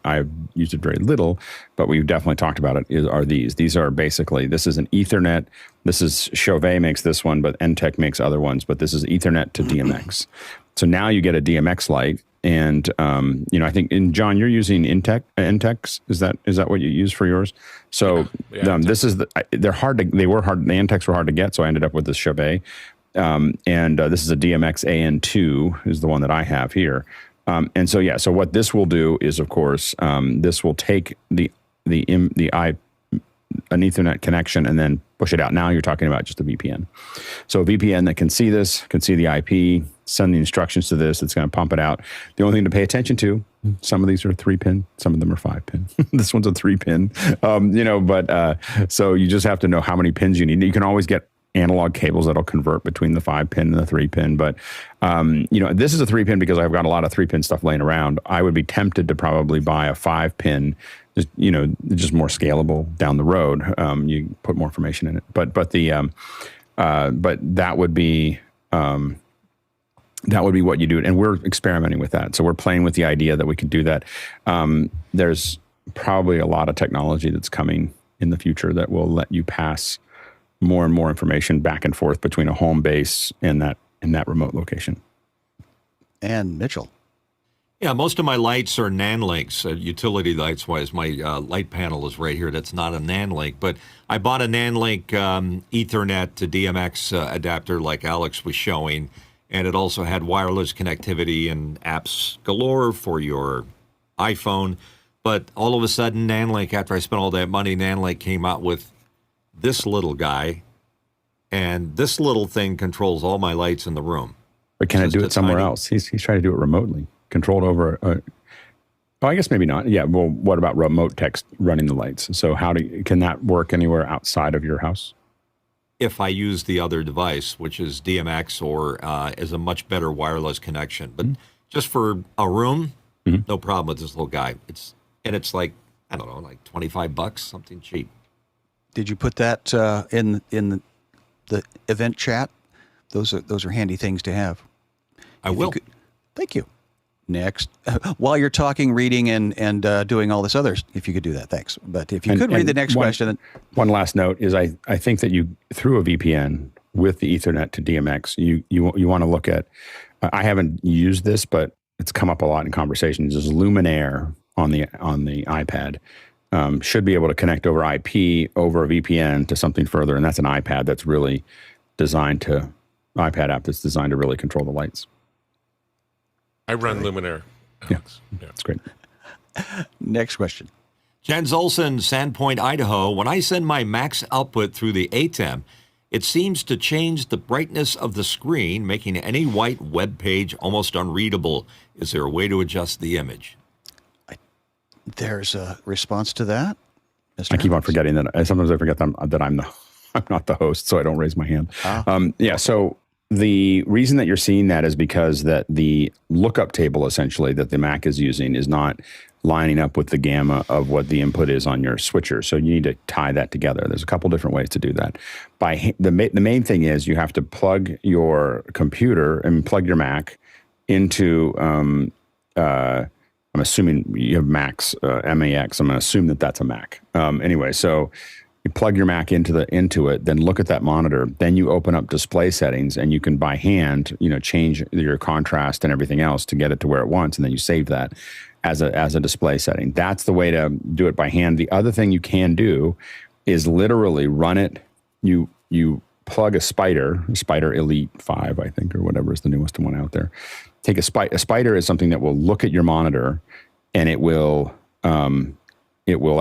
I've used it very little, but we've definitely talked about it, are these. These are basically, this is an Ethernet. This is Chauvet makes this one, but NTEC makes other ones, but this is Ethernet to DMX. So now you get a DMX light. And, I think, John, you're using NTECs. Is that what you use for yours? So this is, they were hard, the NTECs were hard to get. So I ended up with this Chauvet. This is a DMX AN2 is the one that I have here. So what this will do is, of course, this will take an Ethernet connection and then push it out. Now you're talking about just a VPN. So a VPN that can see this, can see the IP, send the instructions to this. It's going to pump it out. The only thing to pay attention to, some of these are 3-pin, some of them are 5-pin. This one's a 3-pin. So you just have to know how many pins you need. You can always get analog cables that'll convert between the 5-pin and the 3-pin. But, this is a 3-pin because I've got a lot of 3-pin stuff laying around. I would be tempted to probably buy a 5-pin, just more scalable down the road. You put more information in it. But that would be what you do. And we're experimenting with that. So we're playing with the idea that we could do that. There's probably a lot of technology that's coming in the future that will let you pass more and more information back and forth between a home base and that remote location. And Mitchell. Yeah, most of my lights are NAND links, utility lights wise. My light panel is right here. That's not a NAND link, but I bought a NAND link Ethernet to DMX adapter like Alex was showing, and it also had wireless connectivity and apps galore for your iPhone. But all of a sudden, NAND link, after I spent all that money, NAND link came out with this little guy, and this little thing controls all my lights in the room. But can I do it somewhere else? He's trying to do it remotely, controlled over. I guess maybe not. Yeah. Well, what about remote text running the lights? So can that work anywhere outside of your house? If I use the other device, which is DMX or is a much better wireless connection, but just for a room, no problem with this little guy. It's like, I don't know, like $25, something cheap. Did you put that in the event chat? Those are handy things to have. I will. Thank you. Next, while you're talking, reading, and doing all this others, if you could do that, thanks. But if you could read the next question. One last note is I think that you, through a VPN with the Ethernet to DMX, you want to look at, I haven't used this, but it's come up a lot in conversations, is Luminaire on the iPad. Should be able to connect over IP over a VPN to something further, and that's an iPad that's really iPad app that's designed to really control the lights. I run Luminaire. Yeah, that's great. Next question. Jens Olson, Sandpoint, Idaho. When I send my max output through the ATEM, it seems to change the brightness of the screen, making any white web page almost unreadable. Is there a way to adjust the image? There's a response to that, Mr. I keep on Alex? forgetting that. Sometimes I forget that I'm not the host, so I don't raise my hand. So the reason that you're seeing that is because that the lookup table essentially that the Mac is using is not lining up with the gamma of what the input is on your switcher. So you need to tie that together. There's a couple different ways to do that. The main thing is you have to plug your computer and plug your Mac into, I'm assuming you have Macs, MAX. I'm going to assume that that's a Mac. Anyway, so you plug your Mac into it, then look at that monitor. Then you open up display settings, and you can by hand, change your contrast and everything else to get it to where it wants, and then you save that as a display setting. That's the way to do it by hand. The other thing you can do is literally run it. You plug a Spider Elite 5, I think, or whatever is the newest one out there. take a spider. A spider is something that will look at your monitor, and it will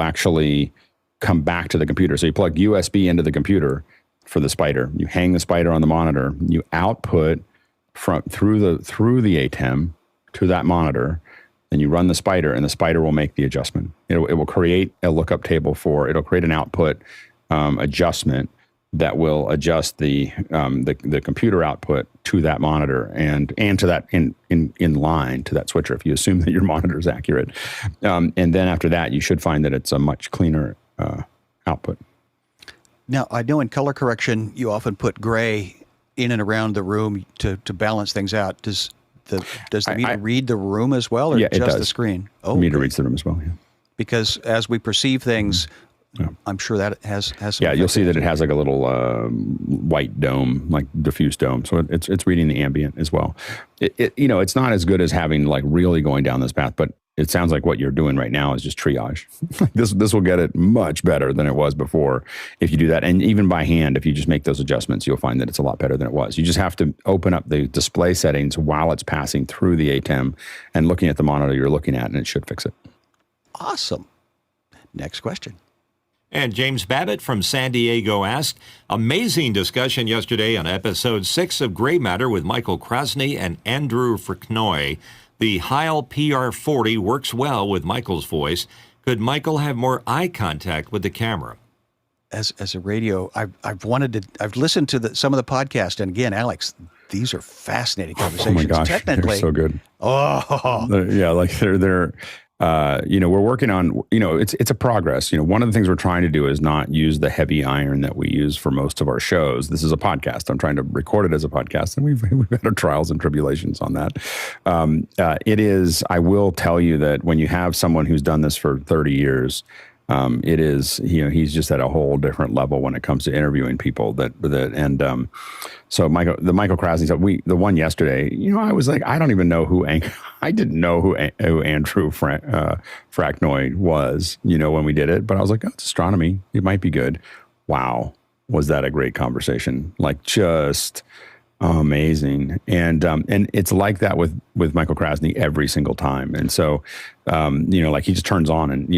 actually come back to the computer. So you plug USB into the computer for the spider. You hang the spider on the monitor. You output through the ATEM to that monitor. Then you run the spider, and the spider will make the adjustment. It will create a lookup table it'll create an output adjustment that will adjust the computer output to that monitor and to that in line to that switcher, if you assume that your monitor is accurate. And then after that, you should find that it's a much cleaner output. Now, I know in color correction, you often put gray in and around the room to balance things out. Does the meter read the room as well, or just the screen? Oh, the meter reads the room as well, yeah. Because as we perceive things, I'm sure that has some. Yeah, you'll see that it has like a little white dome, like diffuse dome. So it's reading the ambient as well. It's not as good as having like really going down this path, but it sounds like what you're doing right now is just triage. This will get it much better than it was before if you do that. And even by hand, if you just make those adjustments, you'll find that it's a lot better than it was. You just have to open up the display settings while it's passing through the ATEM and looking at the monitor you're looking at, and it should fix it. Awesome. Next question. And James Babbitt from San Diego asked, amazing discussion yesterday on episode 6 of Gray Matter with Michael Krasny and Andrew Fraknoi. The Heil PR40 works well with Michael's voice. Could Michael have more eye contact with the camera? As a radio, I've listened to some of the podcast, and again, Alex, these are fascinating conversations. Oh my gosh, technically, they're so good. Oh, yeah, like they're. We're working on, it's a progress. One of the things we're trying to do is not use the heavy iron that we use for most of our shows. This is a podcast. I'm trying to record it as a podcast, and we've had our trials and tribulations on that. I will tell you that when you have someone who's done this for 30 years, it is, he's just at a whole different level when it comes to interviewing people so Michael Krasny said, the one yesterday, I was like, I don't even know I didn't know who Andrew Fraknoi was, when we did it, but I was like, it's astronomy. It might be good. Wow. Was that a great conversation? Like just amazing. And it's like that with Michael Krasny every single time. And so, like he just turns on and,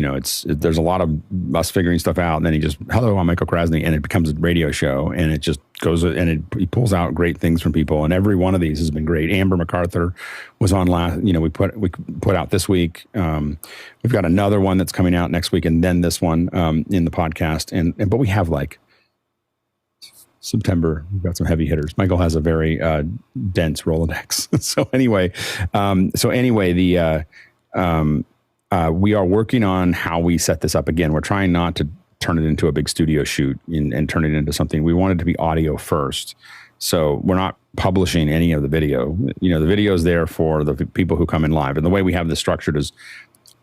there's a lot of us figuring stuff out. And then he just, hello, I'm Michael Krasny. And it becomes a radio show, and it just goes and he pulls out great things from people. And every one of these has been great. Amber MacArthur was on last, we put out this week. We've got another one that's coming out next week, and then this one in the podcast. But we have like September, we've got some heavy hitters. Michael has a very dense Rolodex. We are working on how we set this up again. We're trying not to turn it into a big studio shoot and turn it into something. We want it to be audio first. So we're not publishing any of the video. The video is there for the people who come in live. And the way we have this structured is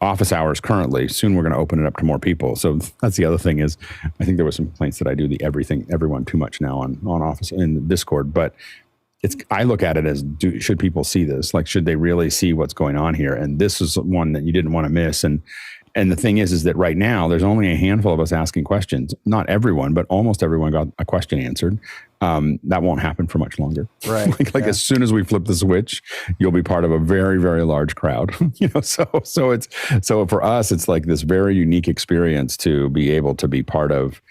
office hours currently. Soon we're going to open it up to more people. So that's the other thing is, I think there was some complaints that I do everyone too much now on office in Discord, but I look at it as, should people see this? Like, should they really see what's going on here? And this is one that you didn't want to miss. And the thing is that right now there's only a handful of us asking questions. Not everyone, but almost everyone got a question answered. That won't happen for much longer. Right. As soon as we flip the switch, you'll be part of a very, very large crowd. So for us, it's like this very unique experience to be able to be part of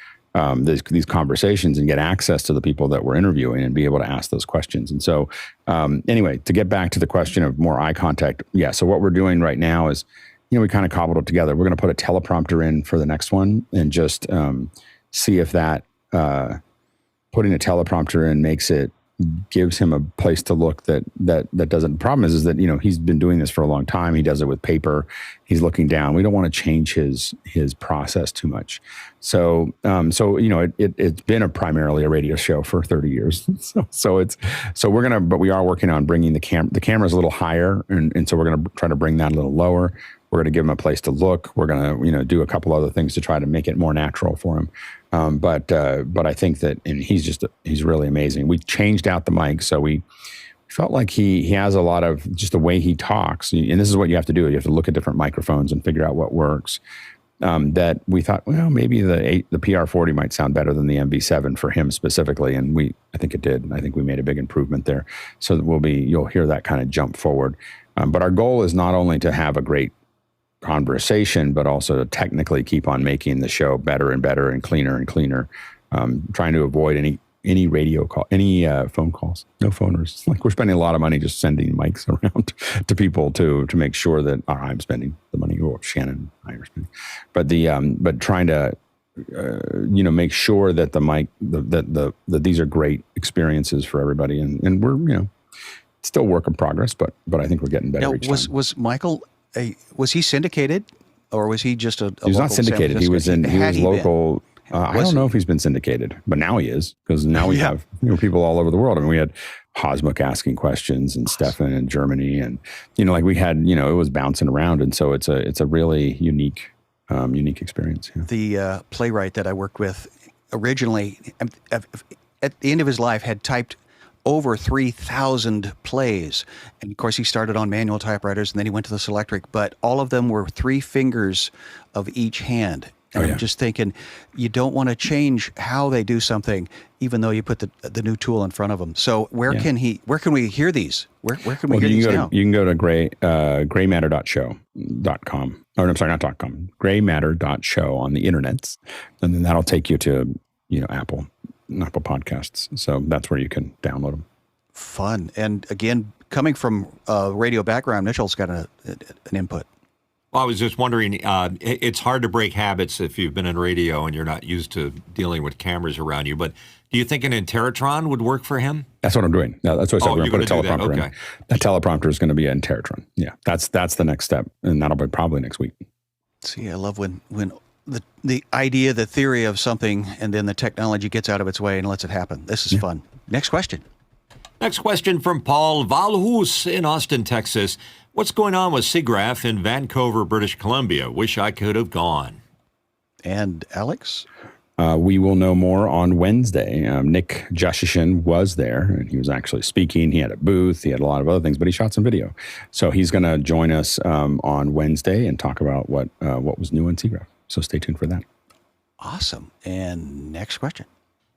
these conversations and get access to the people that we're interviewing and be able to ask those questions. And so anyway, to get back to the question of more eye contact. Yeah. So what we're doing right now is, we kind of cobbled it together. We're going to put a teleprompter in for the next one and just see if that putting a teleprompter in gives him a place to look that doesn't. The problem is that, he's been doing this for a long time. He does it with paper. He's looking down. We don't want to change his process too much. So it's been primarily a radio show for 30 years. But we are working on bringing the camera's a little higher. And so we're going to try to bring that a little lower. We're going to give him a place to look. We're going to, do a couple other things to try to make it more natural for him. But I think that, and he's really amazing. We changed out the mic. So we felt like he has a lot of just the way he talks. And this is what you have to do. You have to look at different microphones and figure out what works. that we thought, well, maybe the PR40 might sound better than the MB7 for him specifically, and I think it did. I think we made a big improvement there, so that you'll hear that kind of jump forward. But our goal is not only to have a great conversation, but also to technically keep on making the show better and better and cleaner, trying to avoid any radio call, any phone calls, no phoners. Like, we're spending a lot of money just sending mics around to people to make sure that I'm spending the money, or Shannon and I are spending, but trying to make sure that the mic that these are great experiences for everybody, and we're still work in progress, but I think we're getting better. Now, was Michael was he syndicated, or was he just a he was not syndicated? He was local. I don't know if he's been syndicated, but now he is, because now we have people all over the world. I mean, we had Hosmuk asking questions, and Stefan in Germany, and we had it was bouncing around, and so it's a really unique experience. Yeah. The playwright that I worked with originally, at the end of his life, had typed over 3,000 plays, and of course he started on manual typewriters, and then he went to the Selectric, but all of them were 3 fingers of each hand. And I'm just thinking, you don't want to change how they do something, even though you put the new tool in front of them. So where can we hear these? Where can we hear these now? You can go to graymatter.show.com. Oh, no, I'm sorry, not .com. graymatter.show on the internets, and then that'll take you to Apple Podcasts. So that's where you can download them. Fun. And again, coming from a radio background, Mitchell's got an input. Well, I was just wondering, it's hard to break habits if you've been in radio and you're not used to dealing with cameras around you. But do you think an Interatron would work for him? That's what I'm doing. No, that's what I said. We're going to put a teleprompter in. That teleprompter is going to be an Interatron. Yeah, that's the next step, and that'll be probably next week. See, I love when the idea, the theory of something, and then the technology gets out of its way and lets it happen. This is fun. Next question. Next question from Paul Valhus in Austin, Texas. What's going on with Siggraph in Vancouver, British Columbia? Wish I could have gone. And Alex? We will know more on Wednesday. Nick Jashishin was there, and he was actually speaking. He had a booth. He had a lot of other things, but he shot some video. So he's going to join us on Wednesday and talk about what was new in Siggraph. So stay tuned for that. Awesome. And next question.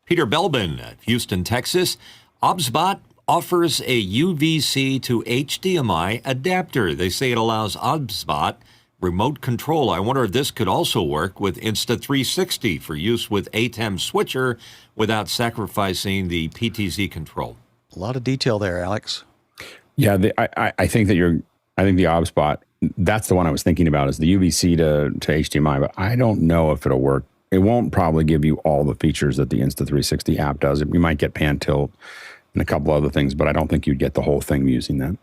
Peter Belbin at Houston, Texas. obsBOT offers a UVC to HDMI adapter. They say it allows obsBOT remote control. I wonder if this could also work with Insta360 for use with ATEM switcher without sacrificing the PTZ control. A lot of detail there, Alex. Yeah, I think the obsBOT, that's the one I was thinking about, is the UVC to HDMI, but I don't know if it'll work. It won't probably give you all the features that the Insta360 app does. You might get pan tilt and a couple other things, but I don't think you'd get the whole thing using that.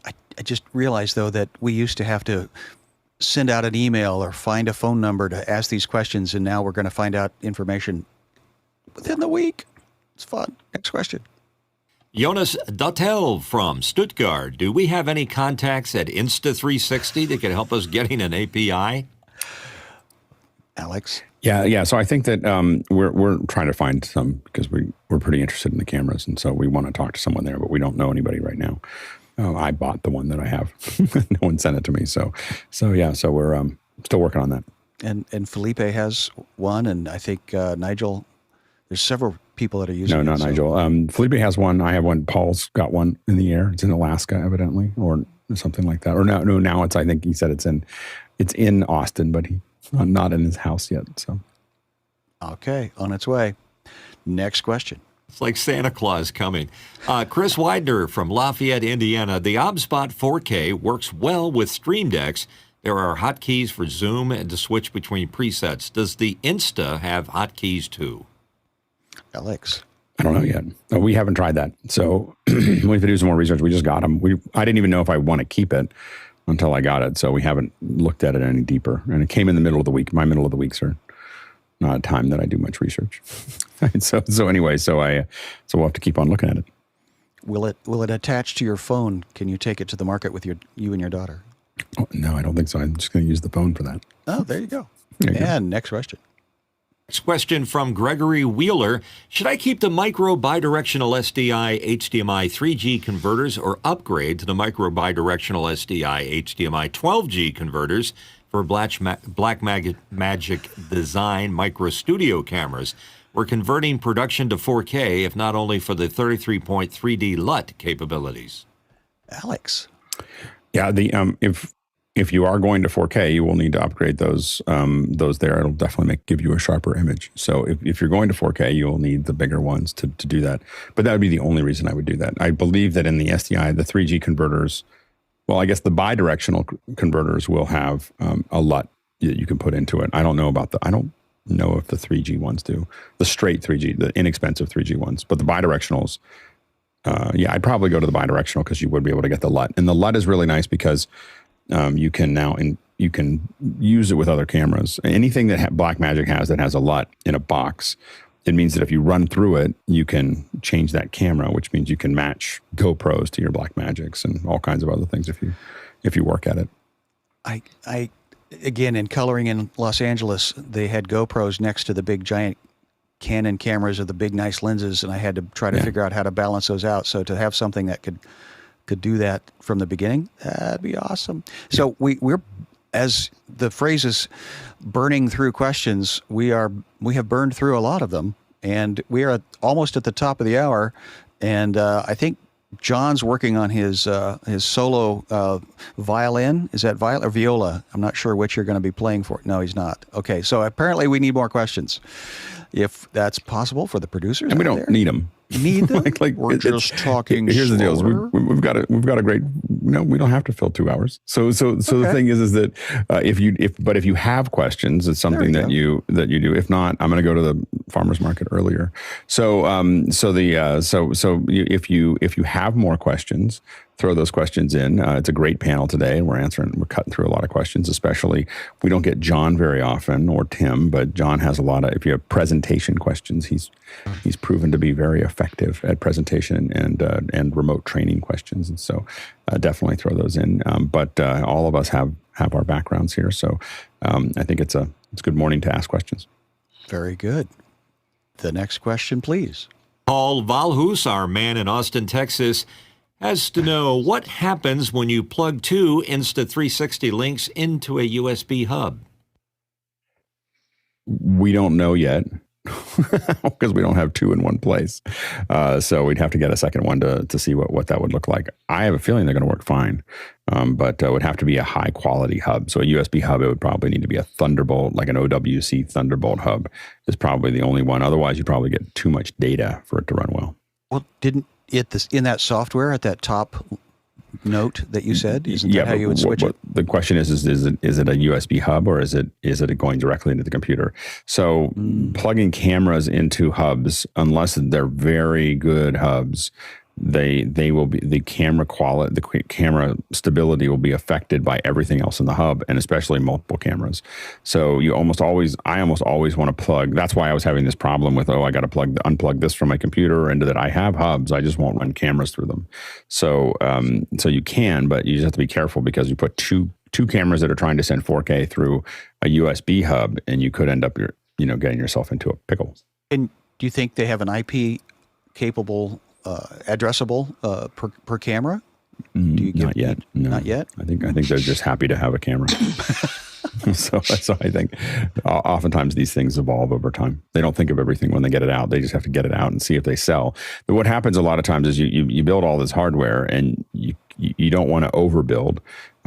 I just realized, though, that we used to have to send out an email or find a phone number to ask these questions, and now we're going to find out information within the week. It's fun. Next question. Jonas Dottel from Stuttgart. Do we have any contacts at Insta360 that could help us getting an API? Alex? Yeah. So I think that we're trying to find some, because we're pretty interested in the cameras, and so we want to talk to someone there, but we don't know anybody right now. I bought the one that I have. No one sent it to me. So we're still working on that. And Felipe has one, and I think Nigel. There's several people that are using it. No, not Nigel. Felipe has one. I have one. Paul's got one in the air. It's in Alaska, evidently, or something like that. Or no. Now I think he said it's in Austin, but he's not in his house yet. So, okay, on its way. Next question. It's like Santa Claus coming. Chris Widener from Lafayette, Indiana. The obsBOT 4K works well with streamdecks. There are hotkeys for zoom and to switch between presets. Does the Insta have hotkeys too? Alex? I don't know yet. We haven't tried that. So we have to do some more research. We just got them. I didn't even know if I want to keep it until I got it. So we haven't looked at it any deeper. And it came in the middle of the week. My middle of the weeks are not a time that I do much research. So we'll have to keep on looking at it. Will it attach to your phone? Can you take it to the market with you and your daughter? Oh, no, I don't think so. I'm just going to use the phone for that. Oh, there you go. Next question. Next question from Gregory Wheeler. Should I keep the Micro BiDirectional SDI HDMI 3G converters or upgrade to the Micro BiDirectional SDI HDMI 12G converters for Blackmagic Design Micro Studio cameras. We're converting production to 4K, if not only for the 33.3D LUT capabilities. Alex. Yeah, the if you are going to 4K, you will need to upgrade those there. It'll definitely give you a sharper image. So if you're going to 4K, you will need the bigger ones to do that. But that would be the only reason I would do that. I believe that in the SDI, the 3G converters, well, I guess the bidirectional converters will have a LUT that you can put into it. I don't know if the 3G ones do. The straight 3G, the inexpensive 3G ones. But the bidirectionals, I'd probably go to the bidirectional because you would be able to get the LUT. And the LUT is really nice because you can use it with other cameras. Anything that Blackmagic has that has a LUT in a box, it means that if you run through it, you can change that camera, which means you can match GoPros to your Blackmagics and all kinds of other things if you work at it. I again, in coloring in Los Angeles, they had GoPros next to the big giant Canon cameras with the big nice lenses, and I had to try to figure out how to balance those out. So to have something that could do that from the beginning, that'd be awesome. So we're, as the phrase is, burning through questions. We have burned through a lot of them, and we are almost at the top of the hour. And I think John's working on his solo violin. Is that violin or viola? I'm not sure which you're going to be playing for. No, he's not. Okay, so apparently we need more questions, if that's possible for the producers. And we don't need them. Need them? We're just talking. Here's the deal: we've got a great. No, we don't have to fill 2 hours. So the thing is that if you have questions, it's something that you do. If not, I'm going to go to the farmers market earlier. If you have more questions, throw those questions in. It's a great panel today, and we're cutting through a lot of questions. Especially, we don't get John very often or Tim, but John has a lot of. If you have presentation questions, he's proven to be very effective at presentation and remote training questions, and so definitely throw those in. But all of us have our backgrounds here, so I think it's a good morning to ask questions. Very good. The next question, please. Paul Valhus, our man in Austin, Texas, has to know what happens when you plug 2 Insta360 Links into a USB hub. We don't know yet because we don't have 2 in one place. So we'd have to get a second one to see what that would look like. I have a feeling they're going to work fine, but it would have to be a high quality hub. So a USB hub, it would probably need to be a Thunderbolt, like an OWC Thunderbolt hub is probably the only one. Otherwise, you probably get too much data for it to run well. Well, didn't it in that software at that top note that you said? Isn't that how you would switch it? The question is it a USB hub or is it going directly into the computer? So plugging cameras into hubs, unless they're very good hubs, they will be, the camera quality, the camera stability will be affected by everything else in the hub, and especially multiple cameras. So I almost always want to plug. That's why I was having this problem with, I got to unplug this from my computer into that. I have hubs, I just won't run cameras through them. So you can, but you just have to be careful because you put two cameras that are trying to send 4K through a USB hub, and you could end up getting yourself into a pickle. And do you think they have an IP capable addressable per camera? Not yet. No. Not yet. I think they're just happy to have a camera. so I think oftentimes these things evolve over time. They don't think of everything when they get it out. They just have to get it out and see if they sell. But what happens a lot of times is you build all this hardware and you don't want to overbuild.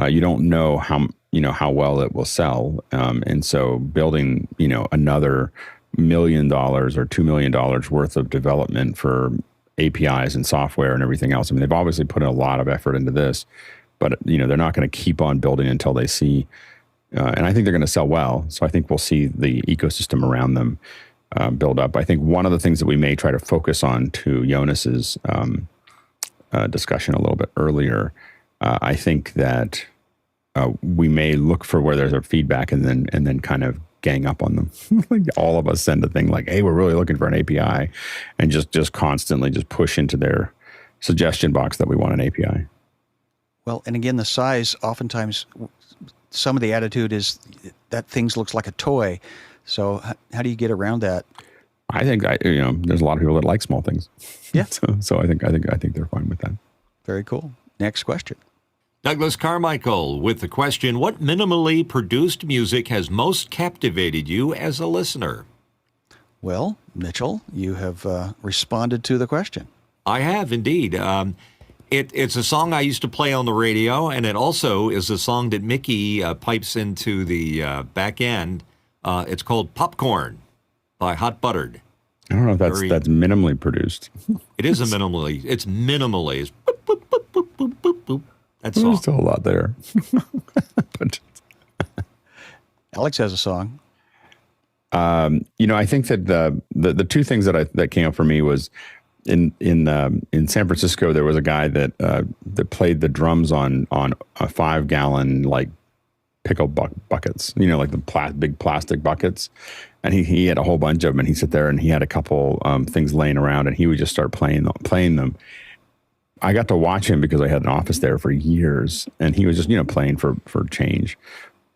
You don't know how well it will sell, and so building another $1 million or $2 million worth of development for APIs and software and everything else. I mean, they've obviously put in a lot of effort into this, but they're not going to keep on building until they see. And I think they're going to sell well. So I think we'll see the ecosystem around them build up. I think one of the things that we may try to focus on, to Jonas's discussion a little bit earlier, I think that we may look for where there's a feedback and then kind of gang up on them. Like all of us send a thing like, hey, we're really looking for an API, and just constantly just push into their suggestion box that we want an API. Well, and again, the size, oftentimes some of the attitude is that things looks like a toy. So how do you get around that? I think there's a lot of people that like small things. Yeah. So I think they're fine with that. Very cool. Next question. Douglas Carmichael with the question, what minimally produced music has most captivated you as a listener? Well, Mitchell, you have responded to the question. I have indeed. It's a song I used to play on the radio, and it also is a song that Mickey pipes into the back end. It's called Popcorn by Hot Buttered. I don't know if that's minimally produced. It is it's minimally. It's boop, boop, boop, boop, boop, boop, boop. That's all. There's still a lot there. But Alex has a song. I think that the two things that came up for me was in San Francisco, there was a guy that played the drums on a 5-gallon like pickle buckets, like the big plastic buckets. And he had a whole bunch of them, and he'd sit there and he had a couple things laying around, and he would just start playing them. I got to watch him because I had an office there for years, and he was just, playing for change.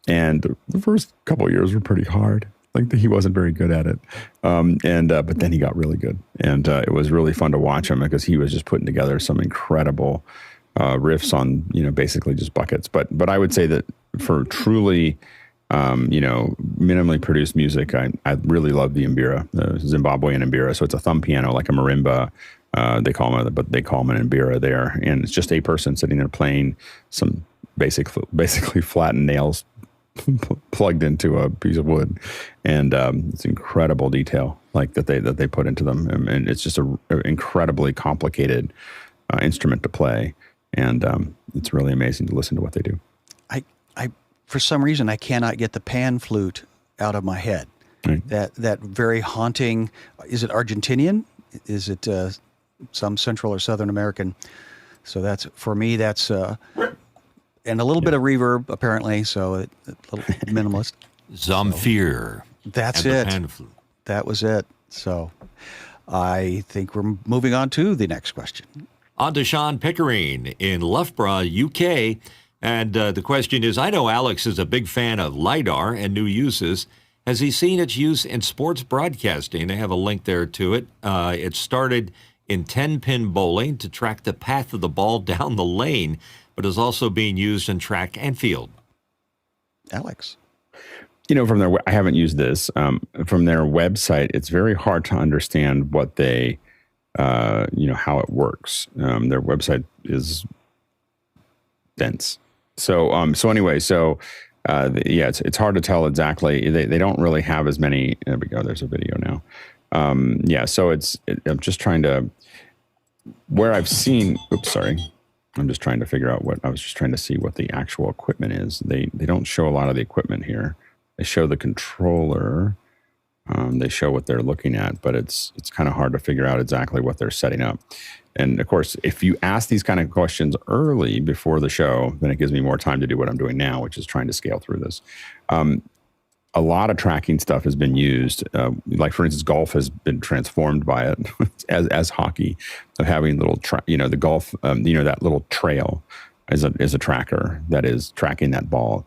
And the first couple of years were pretty hard. Like he wasn't very good at it. But then he got really good. And it was really fun to watch him because he was just putting together some incredible riffs on, basically just buckets. But I would say that for truly, minimally produced music, I really love the mbira, the Zimbabwean mbira. So it's a thumb piano, like a marimba. They call them an mbira there. And it's just a person sitting there playing some basically flattened nails plugged into a piece of wood, and it's incredible detail like that they put into them, and it's just an incredibly complicated instrument to play, and it's really amazing to listen to what they do. I for some reason I cannot get the pan flute out of my head. Right. That very haunting. Is it Argentinian? Is it some Central or Southern American? So that's for me. That's and a little bit of reverb, apparently, so a little minimalist. Zamfir. That's it. That was it. So I think we're moving on to the next question. On to Sean Pickering in Loughborough, UK. And the question is, I know Alex is a big fan of Lidar and new uses. Has he seen its use in sports broadcasting? I have a link there to it. It started in 10-pin bowling to track the path of the ball down the lane, but is also being used in track and field. Alex. From I haven't used this. From their website, it's very hard to understand what they, how it works. Their website is dense. So anyway, it's hard to tell exactly. They don't really have as many. There we go. There's a video now. So I'm just trying to, where I've seen, I'm just trying to figure out I was just trying to see what the actual equipment is. They don't show a lot of the equipment here. They show the controller. They show what they're looking at, but it's kind of hard to figure out exactly what they're setting up. And of course, if you ask these kind of questions early before the show, then it gives me more time to do what I'm doing now, which is trying to scale through this. A lot of tracking stuff has been used. Like for instance, golf has been transformed by it as hockey. So having little, the golf, that little trail is a tracker that is tracking that ball.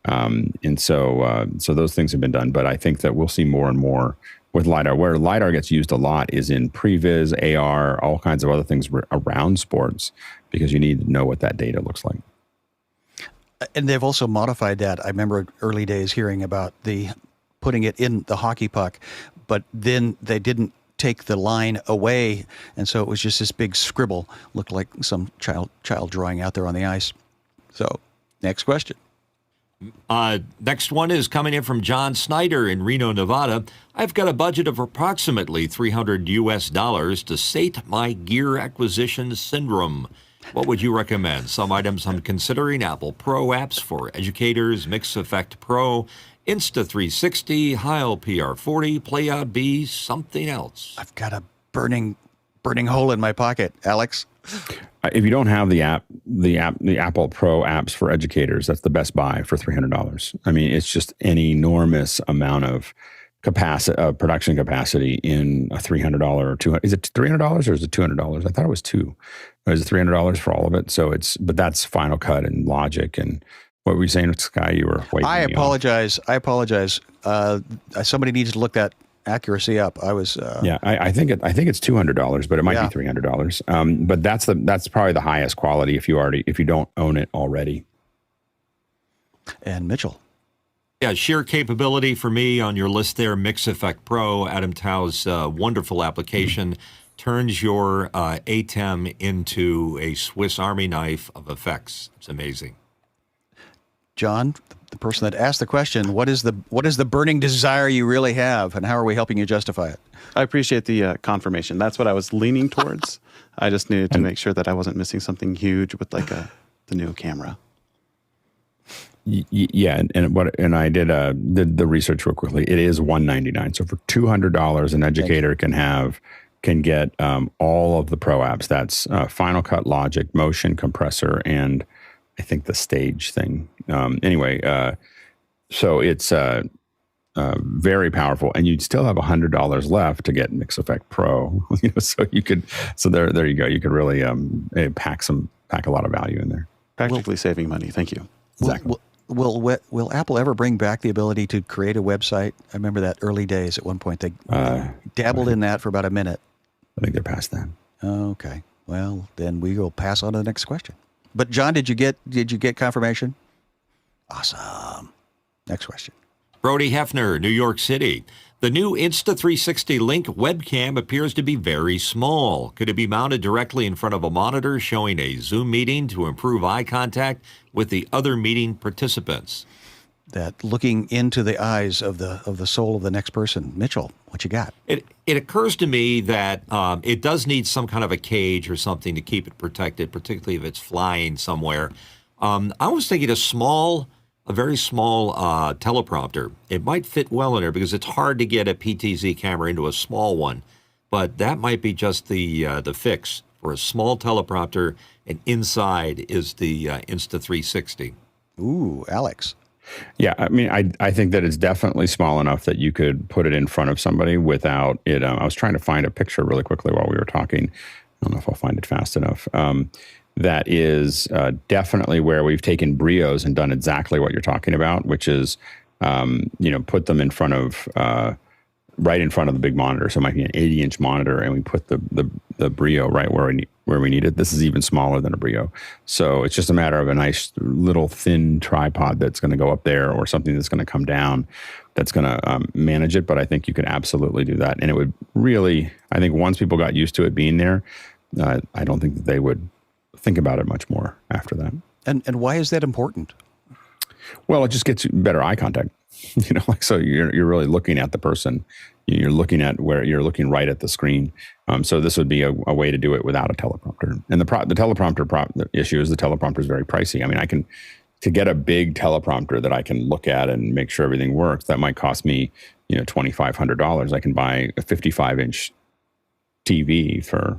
And so those things have been done, but I think that we'll see more and more with Lidar. Where Lidar gets used a lot is in previs, AR, all kinds of other things around sports, because you need to know what that data looks like. And they've also modified that. I remember early days hearing about putting it in the hockey puck, but then they didn't take the line away, and so it was just this big scribble, looked like some child drawing out there on the ice. So, next question. Next one is coming in from John Snyder in Reno, Nevada. I've got a budget of approximately $300 to sate my gear acquisition syndrome. What would you recommend? Some items I'm considering: Apple Pro apps for educators, MixEffect Pro, Insta360, Heil PR40, playoutbee, something else. I've got a burning hole in my pocket, Alex. If you don't have the Apple Pro apps for educators, that's the best buy for $300. I mean, it's just an enormous amount of production capacity in a $300 or $200. Is it $300 or is it $200? I thought it was $200. Is it $300 for all of it? So but that's Final Cut and Logic. And what were you saying, Sky? You were waiting. I apologize. Somebody needs to look that accuracy up. I was I think it's $200, but it might be $300. But that's probably the highest quality if you don't own it already. And Mitchell. Yeah, sheer capability for me on your list there, MixEffect Pro, Adam Tao's wonderful application, turns your ATEM into a Swiss Army knife of effects. It's amazing. John, the person that asked the question, what is the burning desire you really have, and how are we helping you justify it? I appreciate the confirmation. That's what I was leaning towards. I just needed to make sure that I wasn't missing something huge with the new camera. Yeah, and I did the research real quickly. It is $199. So for $200, an educator can get all of the pro apps. That's Final Cut, Logic, Motion, Compressor, and I think the stage thing. So it's very powerful, and you'd still have $100 left to get MixEffect Pro. So there you go. You could really pack a lot of value in there. Practically saving money. Thank you. Exactly. Will Apple ever bring back the ability to create a website? I remember that early days. At one point, they dabbled in that for about a minute. I think they're past that. Okay. Well, then we will pass on to the next question. But John, did you get confirmation? Awesome. Next question. Brody Hefner, New York City. The new Insta360 Link webcam appears to be very small. Could it be mounted directly in front of a monitor showing a Zoom meeting to improve eye contact with the other meeting participants? That looking into the eyes of the soul of the next person. Mitchell, what you got? It occurs to me that it does need some kind of a cage or something to keep it protected, particularly if it's flying somewhere. I was thinking a very small teleprompter. It might fit well in there because it's hard to get a PTZ camera into a small one. But that might be just the fix for a small teleprompter, and inside is the Insta360. Ooh, Alex. Yeah, I mean, I think that it's definitely small enough that you could put it in front of somebody without it. I was trying to find a picture really quickly while we were talking. I don't know if I'll find it fast enough. That is definitely where we've taken Brios and done exactly what you're talking about, which is, put them in front of, right in front of the big monitor. So it might be an 80-inch monitor, and we put the Brio right where we need it. This is even smaller than a Brio. So it's just a matter of a nice little thin tripod that's going to go up there, or something that's going to come down that's going to manage it. But I think you could absolutely do that. And it would really, I think once people got used to it being there, I don't think that they would think about it much more after that. And why is that important? Well, it just gets better eye contact. So you're really looking at the person. You're looking at where you're looking right at the screen. So this would be a way to do it without a teleprompter. And the teleprompter issue is the teleprompter is very pricey. I mean, to get a big teleprompter that I can look at and make sure everything works, that might cost me, $2,500. I can buy a 55-inch TV for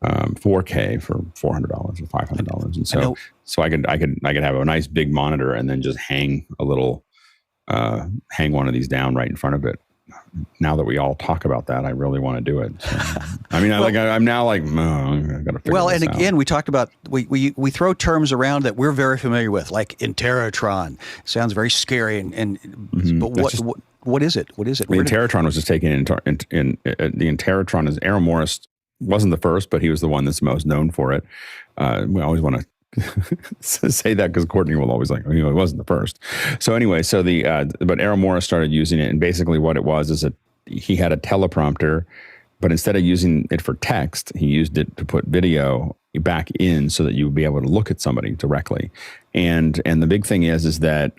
4K for $400 or $500, and so I could have a nice big monitor and then just hang one of these down right in front of it. Now that we all talk about that, I really want to do it. So, I'm now like, I got to figure this out. Again, we talked about we throw terms around that we're very familiar with, like Interrotron. Sounds very scary, but what is it? What is it? The Interrotron was just taken in the Interrotron is Errol Morris. Wasn't the first, but he was the one that's most known for it. We always want to say that because Courtney will always he wasn't the first. So anyway, but Errol Morris started using it, and basically what it was is that he had a teleprompter, but instead of using it for text, he used it to put video back in so that you would be able to look at somebody directly. And the big thing is that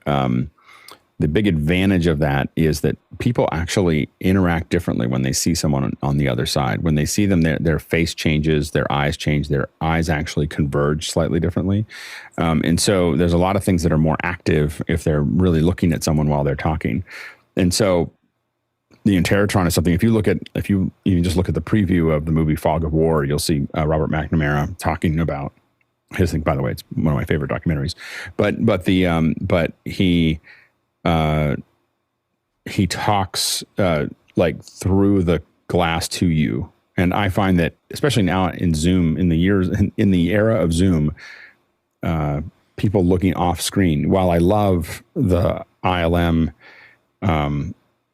the big advantage of that is that people actually interact differently when they see someone on the other side. When they see them, their face changes, their eyes change, their eyes actually converge slightly differently. And so there's a lot of things that are more active if they're really looking at someone while they're talking. And so the Interrotron is something, if you just look at the preview of the movie Fog of War, you'll see Robert McNamara talking about his thing. By the way, it's one of my favorite documentaries. But he talks like through the glass to you, and I find that especially now in Zoom, in the era of Zoom, people looking off screen. While I love the ILM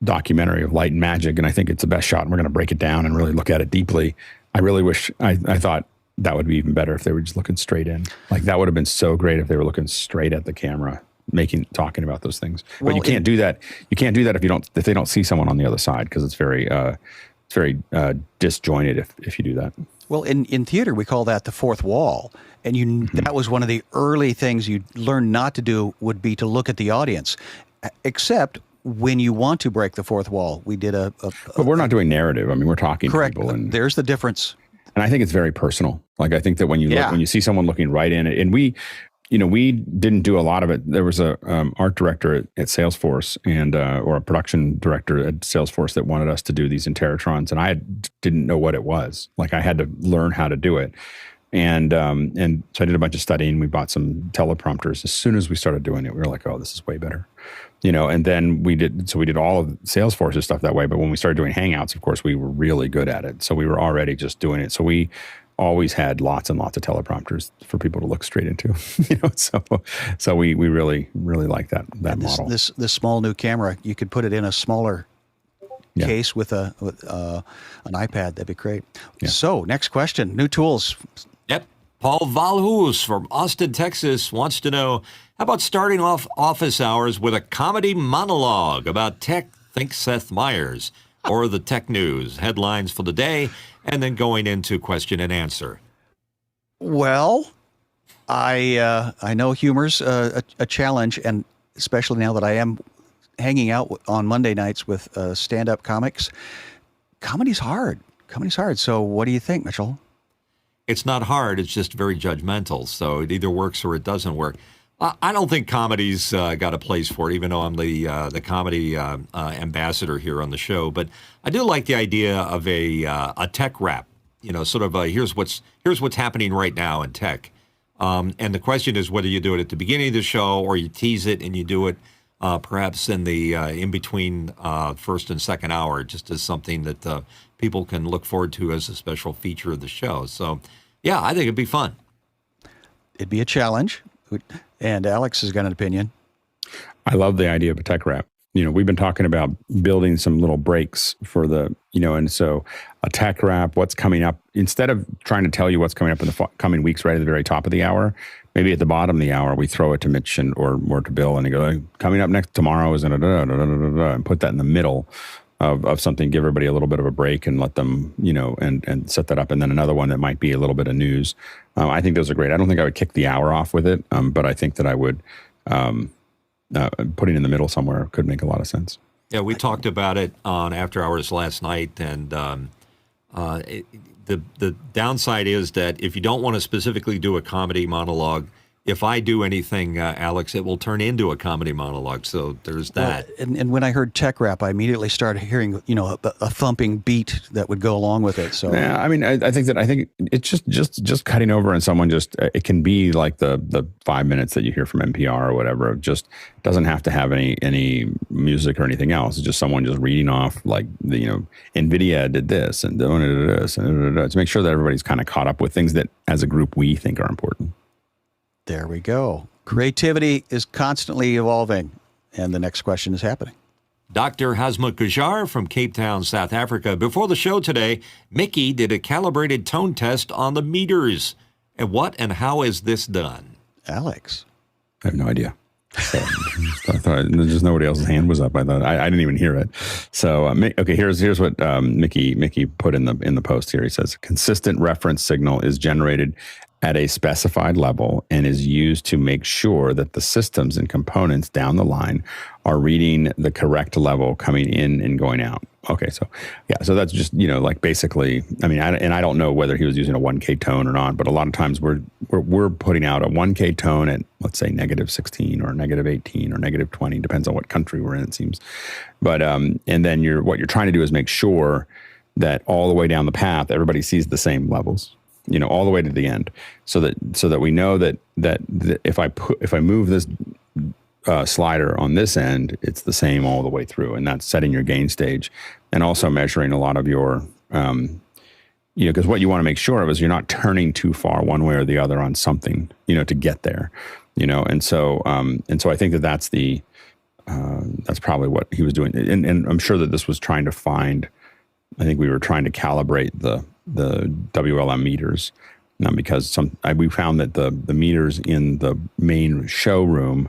documentary of Light and Magic, and I think it's the best shot, and we're going to break it down and really look at it deeply. I really wish, I thought that would be even better if they were just looking straight in. Like, that would have been so great if they were looking straight at the camera, talking about those things. But you can't do that. You can't do that if they don't see someone on the other side, because it's very disjointed if you do that. Well, in theater, we call that the fourth wall. And that was one of the early things you learned not to do, would be to look at the audience, except when you want to break the fourth wall. We did but we're not doing narrative. I mean, we're talking correct. to people. And there's the difference. And I think it's very personal. Like, I think that when you see someone looking right in it, and we didn't do a lot of it. There was a art director at Salesforce or a production director at Salesforce that wanted us to do these Interatrons, and I didn't know what it was. Like, I had to learn how to do it. And so I did a bunch of studying. We bought some teleprompters. As soon as we started doing it, we were like, oh, this is way better. And then we did all of Salesforce's stuff that way. But when we started doing Hangouts, of course, we were really good at it. So we were already just doing it. So we always had lots and lots of teleprompters for people to look straight into. So we really, really like that model. This small new camera, you could put it in a smaller case with an iPad. That'd be great. Yeah. So next question, new tools. Yep. Paul Valhus from Austin, Texas wants to know, how about starting off office hours with a comedy monologue about tech? Think Seth Meyers, or the tech news, headlines for the day, and then going into question and answer. Well, I know humor's a challenge, and especially now that I am hanging out on Monday nights with stand-up comics. Comedy's hard. So what do you think, Mitchell? It's not hard. It's just very judgmental. So it either works or it doesn't work. I don't think comedy's got a place for it, even though I'm the comedy ambassador here on the show. But I do like the idea of a tech wrap. Sort of here's what's happening right now in tech. And the question is whether you do it at the beginning of the show or you tease it and you do it perhaps in the in between first and second hour, just as something that people can look forward to as a special feature of the show. So, yeah, I think it'd be fun. It'd be a challenge. And Alex has got an opinion. I love the idea of a tech wrap. We've been talking about building some little breaks for the, and so a tech wrap, what's coming up, instead of trying to tell you what's coming up in the coming weeks right at the very top of the hour, maybe at the bottom of the hour, we throw it to Mitch or to Bill and they go, coming up next tomorrow is and put that in the middle of something, give everybody a little bit of a break and let them, and set that up. And then another one that might be a little bit of news. I think those are great. I don't think I would kick the hour off with it, but I think that I would, putting in the middle somewhere could make a lot of sense. Yeah, we talked about it on After Hours last night, and the downside is that if you don't want to specifically do a comedy monologue, if I do anything, Alex, it will turn into a comedy monologue. So there's that. Well, and when I heard tech rap, I immediately started hearing, a thumping beat that would go along with it. So yeah, I mean, I think it's just cutting over and someone it can be like the 5 minutes that you hear from NPR or whatever. It just doesn't have to have any music or anything else. It's just someone just reading off like NVIDIA did this and doing this and to make sure that everybody's kind of caught up with things that as a group we think are important. There we go. Creativity is constantly evolving, and the next question is happening. Dr. Hasmut Gujar from Cape Town, South Africa. Before the show today, Mickey did a calibrated tone test on the meters. And what and how is this done? Alex. I have no idea. So, I thought just nobody else's hand was up. I thought I didn't even hear it. So okay, here's what Mickey put in the post here. He says consistent reference signal is generated at a specified level and is used to make sure that the systems and components down the line are reading the correct level coming in and going out. Okay, so yeah, so that's just basically. I mean, I don't know whether he was using a 1K tone or not, but a lot of times we're putting out a 1K tone at let's say -16 or -18 or -20, depends on what country we're in. It seems, but and then what you're trying to do is make sure that all the way down the path everybody sees the same levels. All the way to the end, so that we know that if I move this slider on this end, it's the same all the way through, and that's setting your gain stage, and also measuring a lot of your, because what you want to make sure of is you're not turning too far one way or the other on something, to get there, and so I think that's the That's probably what he was doing. And I'm sure that this was trying to find, I think we were trying to calibrate the WLM meters, because we found that the meters in the main showroom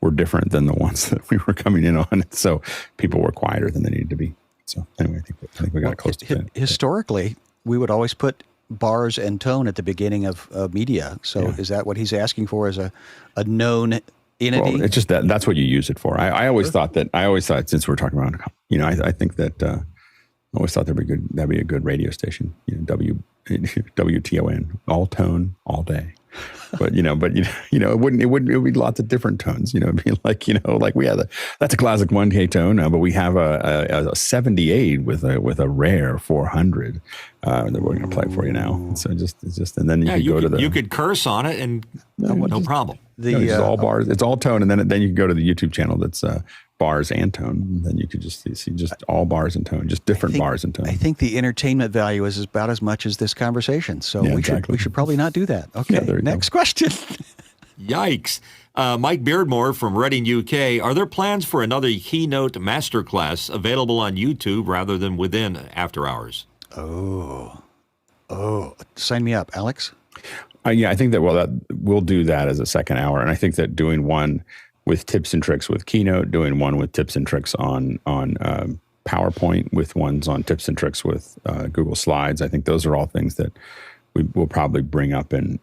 were different than the ones that we were coming in on. So people were quieter than they needed to be. So anyway, I think we got close to that. Historically, we would always put bars and tone at the beginning of media. So is that what he's asking for, as a known entity? Well, it's just that's what you use it for. I always thought since we're talking about, I think that I always thought that'd be a good radio station. WTON, all tone, all day. But it would be lots of different tones. It'd be like we have that's a classic 1K tone, but we have a 78 with a rare 400 that we're going to play for you now. So it's just and then you could curse on it and no problem. It's all bars, it's all tone, and then you can go to the YouTube channel that's bars and tone. And then you could just see just all bars and tone, just different bars and tone. I think the entertainment value is about as much as this conversation. So we should probably not do that. Okay, next question. Yikes. Mike Beardmore from Reading, UK. Are there plans for another KeyNote Masterclass available on YouTube rather than within After Hours? Oh, sign me up, Alex. I think that we'll do that as a second hour. And I think that doing one with tips and tricks with KeyNote, doing one with tips and tricks on PowerPoint, with ones on tips and tricks with Google Slides, I think those are all things that we will probably bring up and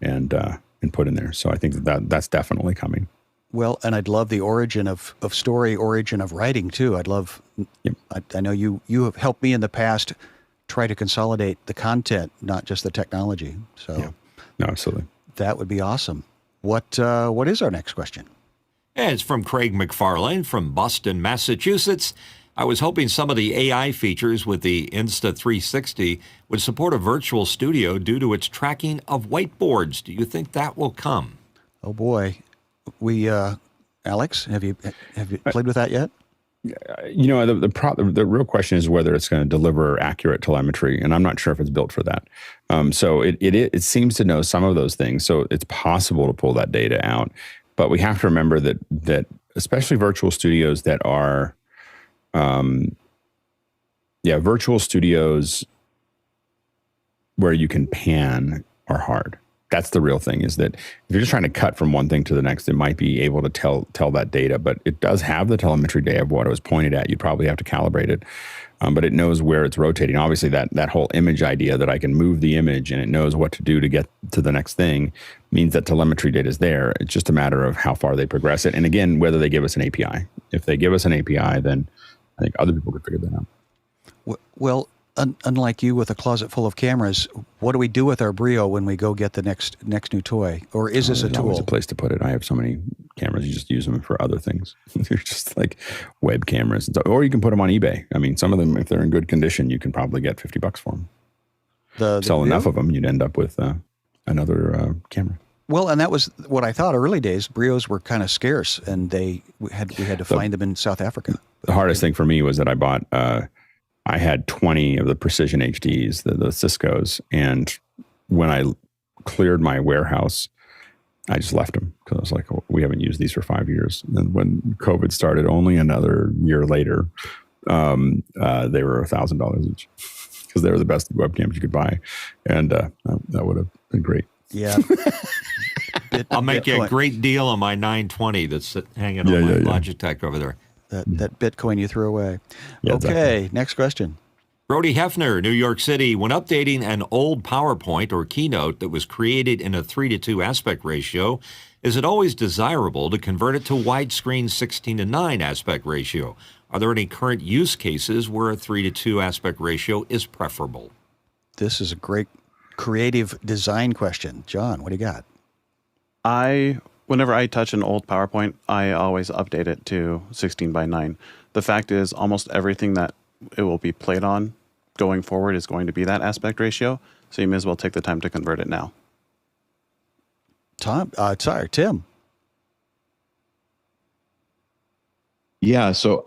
put in there. So I think that's definitely coming. Well, and I'd love the origin of story, origin of writing too. I'd love, I know you have helped me in the past try to consolidate the content, not just the technology. So no, absolutely. That would be awesome. What is our next question? It's from Craig McFarlane from Boston, Massachusetts. I was hoping some of the AI features with the Insta360 would support a virtual studio due to its tracking of whiteboards. Do you think that will come? Oh boy, Alex, have you played with that yet? The real question is whether it's going to deliver accurate telemetry, and I'm not sure if it's built for that. So it seems to know some of those things, so it's possible to pull that data out. But we have to remember that especially virtual studios that are, virtual studios where you can pan are hard. That's the real thing, is that if you're just trying to cut from one thing to the next, it might be able to tell that data, but it does have the telemetry data of what it was pointed at. You'd probably have to calibrate it, but it knows where it's rotating. Obviously, that whole image idea that I can move the image and it knows what to do to get to the next thing means that telemetry data is there. It's just a matter of how far they progress it. And again, whether they give us an API. If they give us an API, then I think other people could figure that out. Well, unlike you with a closet full of cameras, what do we do with our Brio when we go get the next new toy? Or is this a tool? There's a place to put it. I have so many cameras, you just use them for other things. They're just like web cameras. And so, or you can put them on eBay. I mean, some of them, if they're in good condition, you can probably get $50 for them. Sell enough of them, you'd end up with another camera. Well, and that was what I thought early days. Brios were kind of scarce, and we had to find them in South Africa. The hardest thing for me was that I bought... I had 20 of the Precision HDs, the Ciscos, and when I cleared my warehouse, I just left them because I was like, we haven't used these for 5 years. And when COVID started, only another year later, they were $1,000 each because they were the best webcams you could buy, and that would have been great. Yeah. I'll make you a great deal on my 920 that's hanging on my Logitech over there. That Bitcoin you threw away. Yeah, okay, exactly. Next question. Brody Hefner, New York City. When updating an old PowerPoint or KeyNote that was created in a 3:2 aspect ratio, is it always desirable to convert it to widescreen 16:9 aspect ratio? Are there any current use cases where a 3:2 aspect ratio is preferable? This is a great creative design question. John, what do you got? Whenever I touch an old PowerPoint, I always update it to 16:9. The fact is, almost everything that it will be played on going forward is going to be that aspect ratio. So you may as well take the time to convert it now. Tim. Yeah. So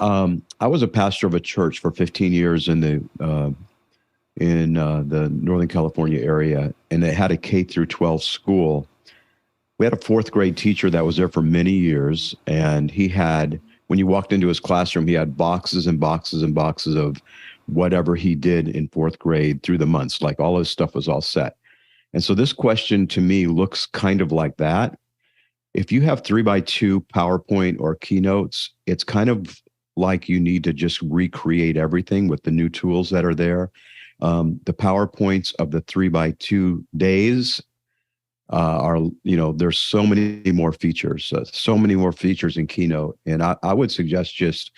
I was a pastor of a church for 15 years in the Northern California area, and it had a K through 12 school. We had a fourth grade teacher that was there for many years, and he had when you walked into his classroom, he had boxes and boxes and boxes of whatever he did in 4th grade through the months. Like all his stuff was all set. And so this question to me looks kind of like that. If you have 3x2 PowerPoint or keynotes, it's kind of like you need to just recreate everything with the new tools that are there. The PowerPoints of the 3x2 days are, there's so many more features, in Keynote. And I would suggest just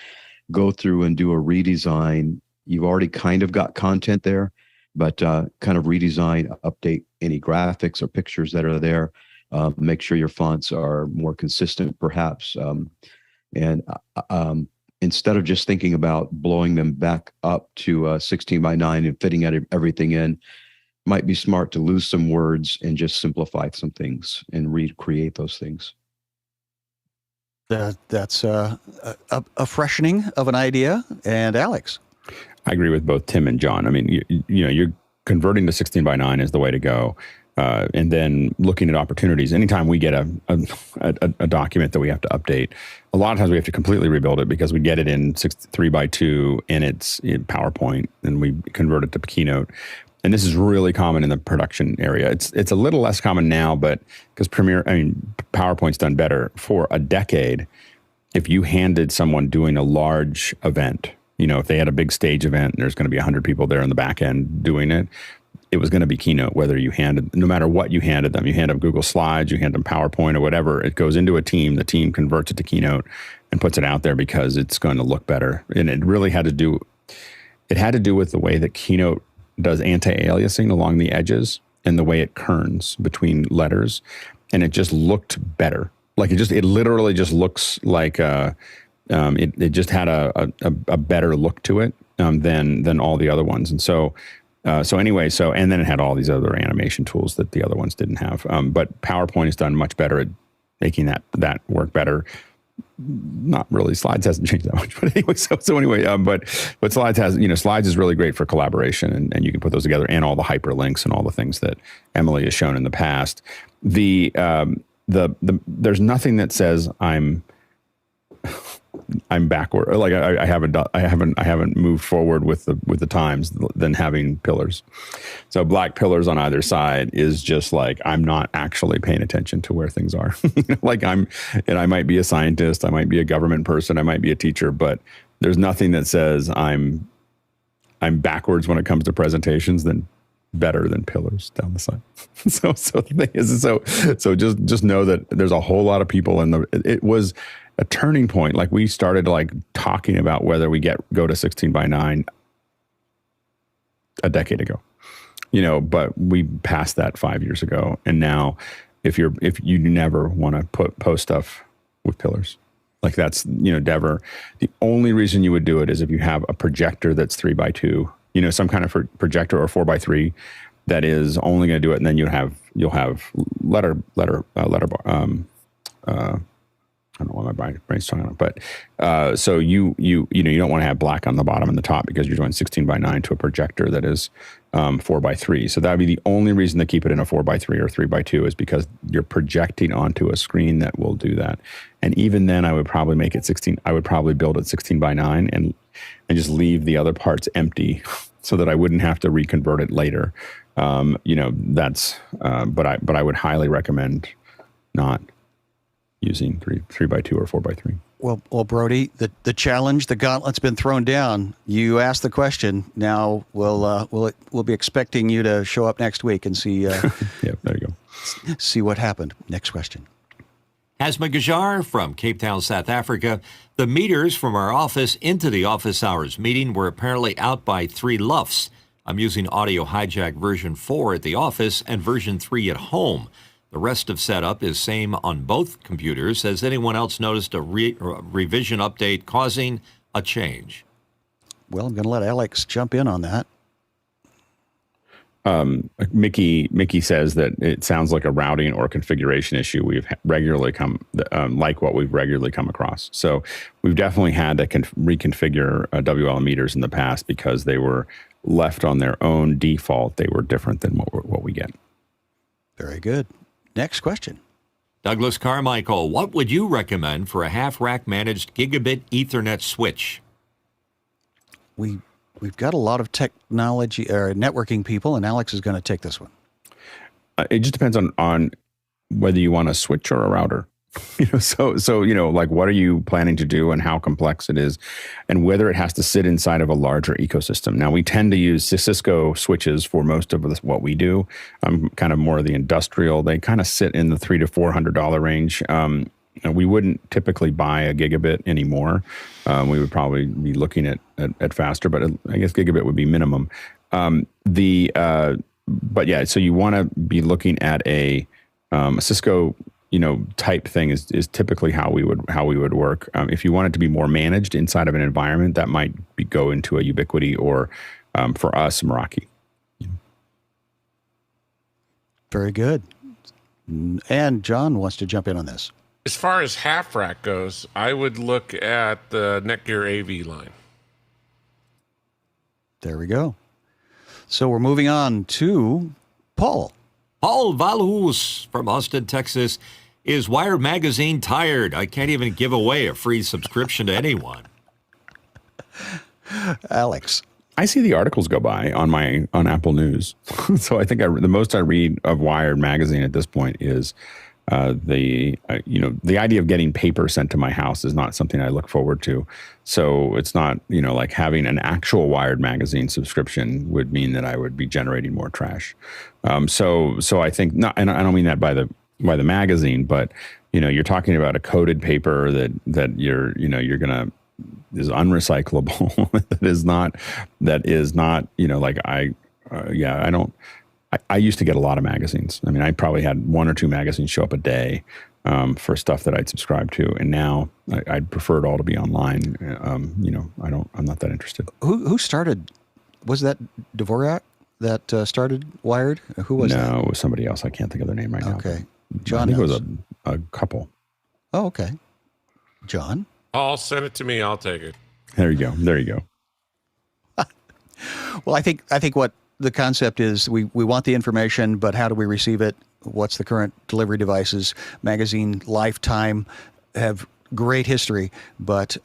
go through and do a redesign. You've already kind of got content there, but kind of redesign, update any graphics or pictures that are there. Make sure your fonts are more consistent, perhaps. And instead of just thinking about blowing them back up to 16:9 and fitting everything in, might be smart to lose some words and just simplify some things and recreate those things. That's a freshening of an idea. And Alex? I agree with both Tim and John. I mean, you're converting to 16:9 is the way to go. And then looking at opportunities. Anytime we get a document that we have to update, a lot of times we have to completely rebuild it because we get it in 3x2 and it's in PowerPoint, and we convert it to Keynote. And this is really common in the production area. It's a little less common now, but because PowerPoint's done better. For a decade, if you handed someone doing a large event, if they had a big stage event and there's going to be 100 people there in the back end doing it, it was going to be Keynote, no matter what you handed them. You hand them Google Slides, you hand them PowerPoint or whatever, it goes into a team, the team converts it to Keynote and puts it out there because it's going to look better. And it really had to do with the way that Keynote does anti-aliasing along the edges and the way it kerns between letters. And it just looked better. Like it literally just looks like it just had a better look to it than all the other ones. And so and then it had all these other animation tools that the other ones didn't have. But PowerPoint has done much better at making that work better. Not really. Slides hasn't changed that much, but anyway. So anyway, but Slides Slides is really great for collaboration, and you can put those together, and all the hyperlinks and all the things that Emily has shown in the past. There's nothing that says I'm backward. Like I haven't moved forward with the times than having pillars. So black pillars on either side is just like, I'm not actually paying attention to where things are. I might be a scientist, I might be a government person, I might be a teacher, but there's nothing that says I'm backwards when it comes to presentations than better than pillars down the side. So the thing is, so just know that there's a whole lot of people it was a turning point. Like we started talking about whether we go to 16:9 a decade ago, but we passed that 5 years ago. And now if you never want to post stuff with pillars, like that's, never. The only reason you would do it is if you have a projector that's 3x2, some kind of projector, or 4x3 that is only going to do it. And then you'll have letter bar. I don't know why my brain's talking on it, but so you don't want to have black on the bottom and the top because you're doing 16:9 to a projector that is 4x3. So that would be the only reason to keep it in a 4x3 or 3x2 is because you're projecting onto a screen that will do that. And even then, I would probably make it 16. I would probably build it 16:9 and just leave the other parts empty so that I wouldn't have to reconvert it later. That's. But I would highly recommend not using 3x2 or 4x3. Well, Brody, the challenge, the gauntlet's been thrown down. You asked the question. Now we'll be expecting you to show up next week and see. Yeah, there you go. See what happened. Next question. Hasma Gajar from Cape Town, South Africa. The meters from our office into the office hours meeting were apparently out by 3 LUFs. I'm using Audio Hijack version 4 at the office and version 3 at home. The rest of setup is same on both computers. Has anyone else noticed a revision update causing a change? Well, I'm going to let Alex jump in on that. Mickey says that it sounds like a routing or configuration issue we've regularly what we've regularly come across. So we've definitely had to reconfigure WL meters in the past because they were left on their own default. They were different than what we get. Very good. Next question. Douglas Carmichael, what would you recommend for a half-rack managed gigabit Ethernet switch? We've got a lot of technology or networking people, and Alex is going to take this one. It just depends on whether you want a switch or a router. So like what are you planning to do and how complex it is, and whether it has to sit inside of a larger ecosystem. Now, we tend to use Cisco switches for most of what we do. I'm kind of more of the industrial. They kind of sit in the $300 to $400 range. We wouldn't typically buy a gigabit anymore. We would probably be looking at faster, but I guess gigabit would be minimum. But yeah, so you want to be looking at a Cisco type thing is typically how we would work. If you want it to be more managed inside of an environment, that might go into a Ubiquiti or for us, Meraki. Very good. And John wants to jump in on this. As far as half rack goes, I would look at the Netgear AV line. There we go. So we're moving on to Paul. Paul Valhus from Austin, Texas. Is Wired Magazine tired? I can't even give away a free subscription to anyone. Alex. I see the articles go by on Apple News. So I think the most I read of Wired Magazine at this point is the idea of getting paper sent to my house is not something I look forward to. So it's not, like having an actual Wired Magazine subscription would mean that I would be generating more trash. So I think not, and I don't mean that by the magazine, but you're talking about a coated paper that you're gonna is unrecyclable. that is not I used to get a lot of magazines. I mean, I probably had 1 or 2 magazines show up a day for stuff that I'd subscribe to, and now I'd prefer it all to be online. I'm not that interested. Who started? Was that Dvorak that started Wired? Who was that? No, it was somebody else. I can't think of their name right now. Okay, John. I think knows. it was a couple. Oh, okay. John. Paul, send it to me. I'll take it. There you go. Well, I think what the concept is, we want the information, but how do we receive it? What's the current delivery devices? Magazine lifetime have great history, but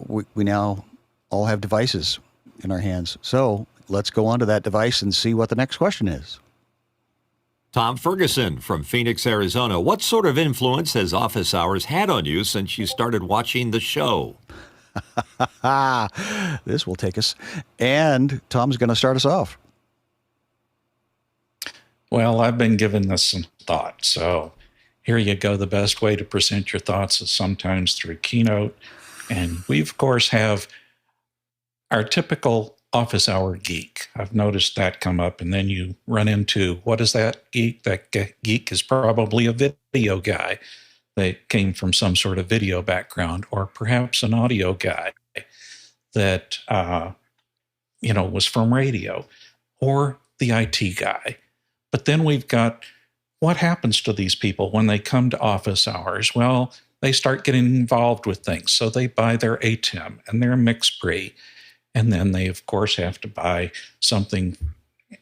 we now all have devices in our hands. So let's go on to that device and see what the next question is. Tom Ferguson from Phoenix, Arizona. What sort of influence has office hours had on you since you started watching the show? This will take us. And Tom's going to start us off. Well, I've been giving this some thought. So here you go. The best way to present your thoughts is sometimes through KeyNote. And we, of course, have our typical office hour geek. I've noticed that come up. And then you run into, what is that geek? That geek is probably a video guy that came from some sort of video background, or perhaps an audio guy that, was from radio, or the IT guy. But then we've got, what happens to these people when they come to office hours? Well, they start getting involved with things. So they buy their ATEM and their MixPre, and then they, of course, have to buy something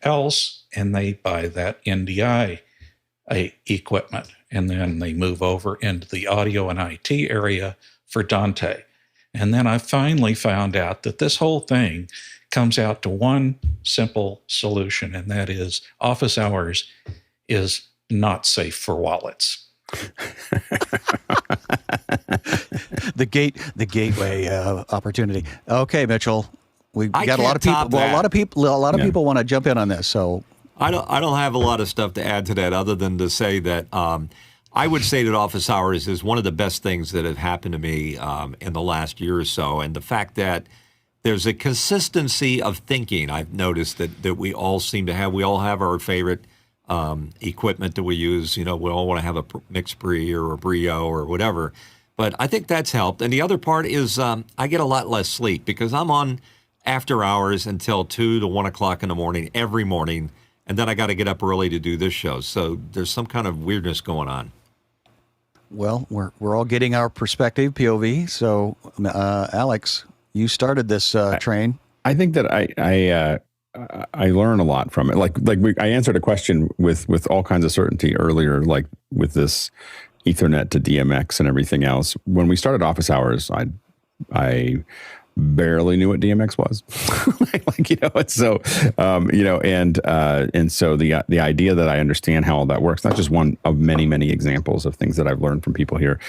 else, and they buy that NDI equipment. And then they move over into the audio and IT area for Dante. And then I finally found out that this whole thing comes out to one simple solution, and that is office hours is not safe for wallets. The gateway opportunity. Okay, Mitchell, we I got a lot of can't people. top Well, that. a lot of people want to jump in on this. So I don't have a lot of stuff to add to that other than to say that I would say that office hours is one of the best things that have happened to me in the last year or so. And the fact that there's a consistency of thinking I've noticed that we all seem to have. We all have our favorite equipment that we use. We all want to have a MixPre or a Brio or whatever. But I think that's helped. And the other part is I get a lot less sleep because I'm on after hours until 2 to 1 o'clock in the morning every morning. And then I got to get up early to do this show. So there's some kind of weirdness going on. well, we're all getting our perspective, POV. So, Alex, you started this train. I think that I learn a lot from it. I answered a question with all kinds of certainty earlier, like with this, Ethernet to DMX and everything else. When we started office hours, I barely knew what DMX was. And so the idea that I understand how all that works, that's just one of many, many examples of things that I've learned from people here.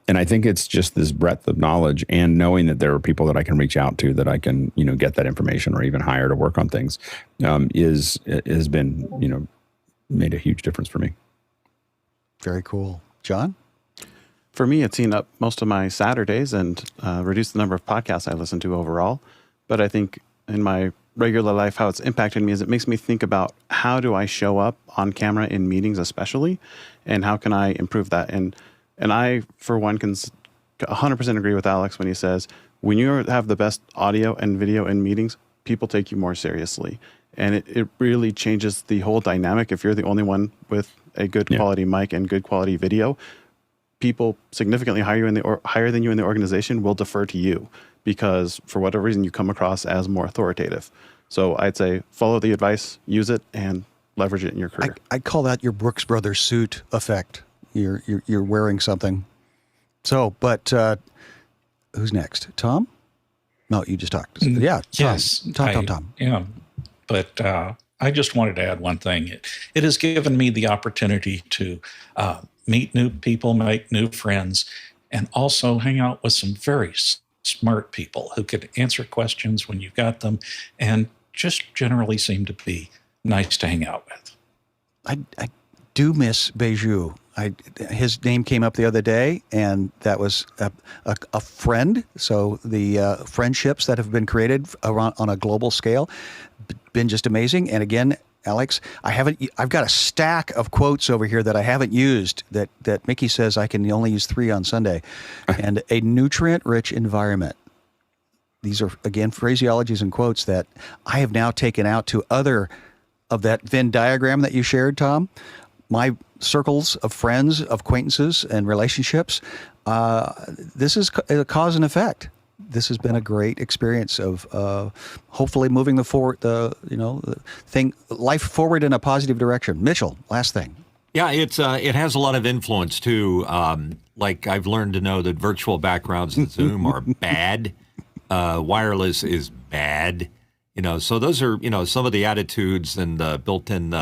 And I think it's just this breadth of knowledge and knowing that there are people that I can reach out to that I can, get that information or even hire to work on things, has been, made a huge difference for me. Very cool. John? For me, it's eaten up most of my Saturdays and reduced the number of podcasts I listen to overall. But I think in my regular life, how it's impacted me is it makes me think about how do I show up on camera in meetings especially, and how can I improve that? And I, for one, can 100% agree with Alex when he says, when you have the best audio and video in meetings, people take you more seriously. And it really changes the whole dynamic. If you're the only one with a good quality mic and good quality video, people significantly higher than you in the organization will defer to you because for whatever reason you come across as more authoritative. So I'd say follow the advice, use it, and leverage it in your career. I call that your Brooks Brothers suit effect. You're wearing something. So, but who's next? Tom? No, you just talked. Yeah. Tom. Yes. Tom. Yeah. But I just wanted to add one thing. It has given me the opportunity to meet new people, make new friends, and also hang out with some very smart people who could answer questions when you got them and just generally seem to be nice to hang out with. I do miss Beju. His name came up the other day, and that was a friend. So the friendships that have been created around on a global scale been just amazing. And again, Alex, I've got a stack of quotes over here that I haven't used that Mickey says I can only use 3 on Sunday. And a nutrient-rich environment. These are, again, phraseologies and quotes that I have now taken out to other of that Venn diagram that you shared, Tom. My circles of friends, acquaintances, and relationships, this is a cause and effect. This has been a great experience of hopefully moving the life forward in a positive direction. Mitchell, last thing. Yeah, it has a lot of influence too. Like I've learned to know that virtual backgrounds in Zoom are bad. Wireless is bad. So those are some of the attitudes and built-in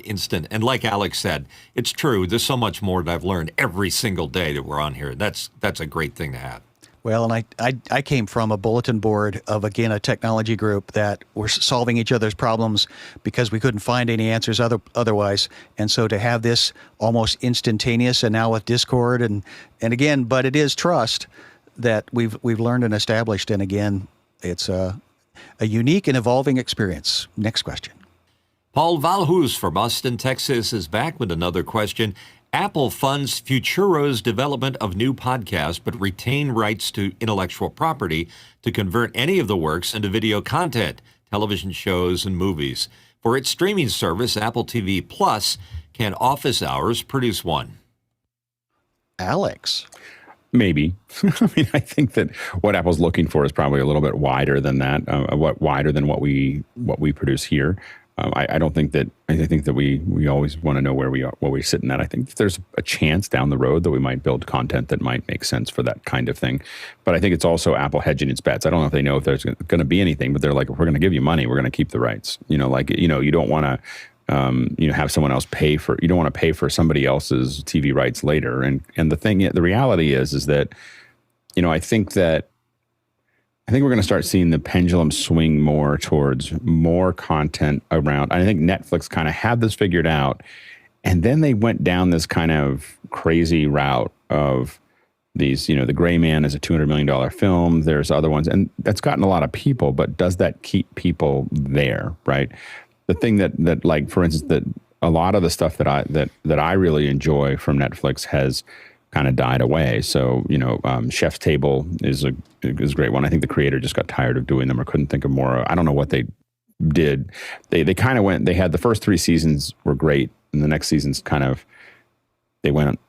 instant. And like Alex said, it's true. There's so much more that I've learned every single day that we're on here. That's a great thing to have. Well, and I came from a bulletin board of, again, a technology group that were solving each other's problems because we couldn't find any answers otherwise. And so to have this almost instantaneous, and now with Discord and again, but it is trust that we've learned and established. And again, it's a unique and evolving experience. Next question. Paul Valhus from Austin, Texas is back with another question. Apple funds Futuro's development of new podcasts, but retain rights to intellectual property to convert any of the works into video content, television shows, and movies. For its streaming service, Apple TV Plus, can Office Hours produce one? Alex? Maybe. I mean, I think that what Apple's looking for is probably a little bit wider than that, wider than what we produce here. I don't think that. I think that we always want to know where we're sitting at. I think there's a chance down the road that we might build content that might make sense for that kind of thing. But I think it's also Apple hedging its bets. I don't know if they know if there's going to be anything, but they're like, if we're going to give you money, we're going to keep the rights. You don't want to, have someone else pay for. You don't want to pay for somebody else's TV rights later. And the reality is that, I think we're going to start seeing the pendulum swing more towards more content around. I think Netflix kind of had this figured out, and then they went down this kind of crazy route of these, The Gray Man is a $200 million film. There's other ones, and that's gotten a lot of people, but does that keep people there, right? The thing that like, for instance, that a lot of the stuff that I really enjoy from Netflix has kind of died away. So, Chef's Table is a great one. I think the creator just got tired of doing them or couldn't think of more. I don't know what they did. They kind of went, they had the first 3 seasons were great. And the next seasons they went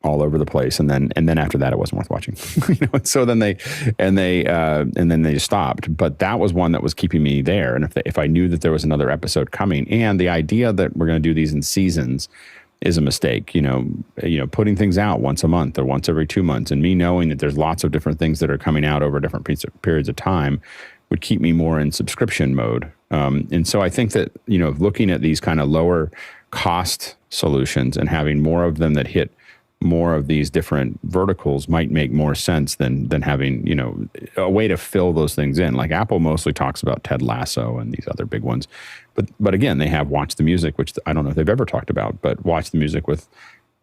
all over the place. And then after that, it wasn't worth watching. So then they just stopped. But that was one that was keeping me there. And if I knew that there was another episode coming, and the idea that we're going to do these in seasons, is a mistake. Putting things out once a month or once every 2 months, and me knowing that there's lots of different things that are coming out over different periods of time would keep me more in subscription mode. And so I think that, looking at these kind of lower cost solutions and having more of them that hit more of these different verticals might make more sense than having, a way to fill those things in. Like Apple mostly talks about Ted Lasso and these other big ones. But again, they have Watch the Music, which I don't know if they've ever talked about, but Watch the Music with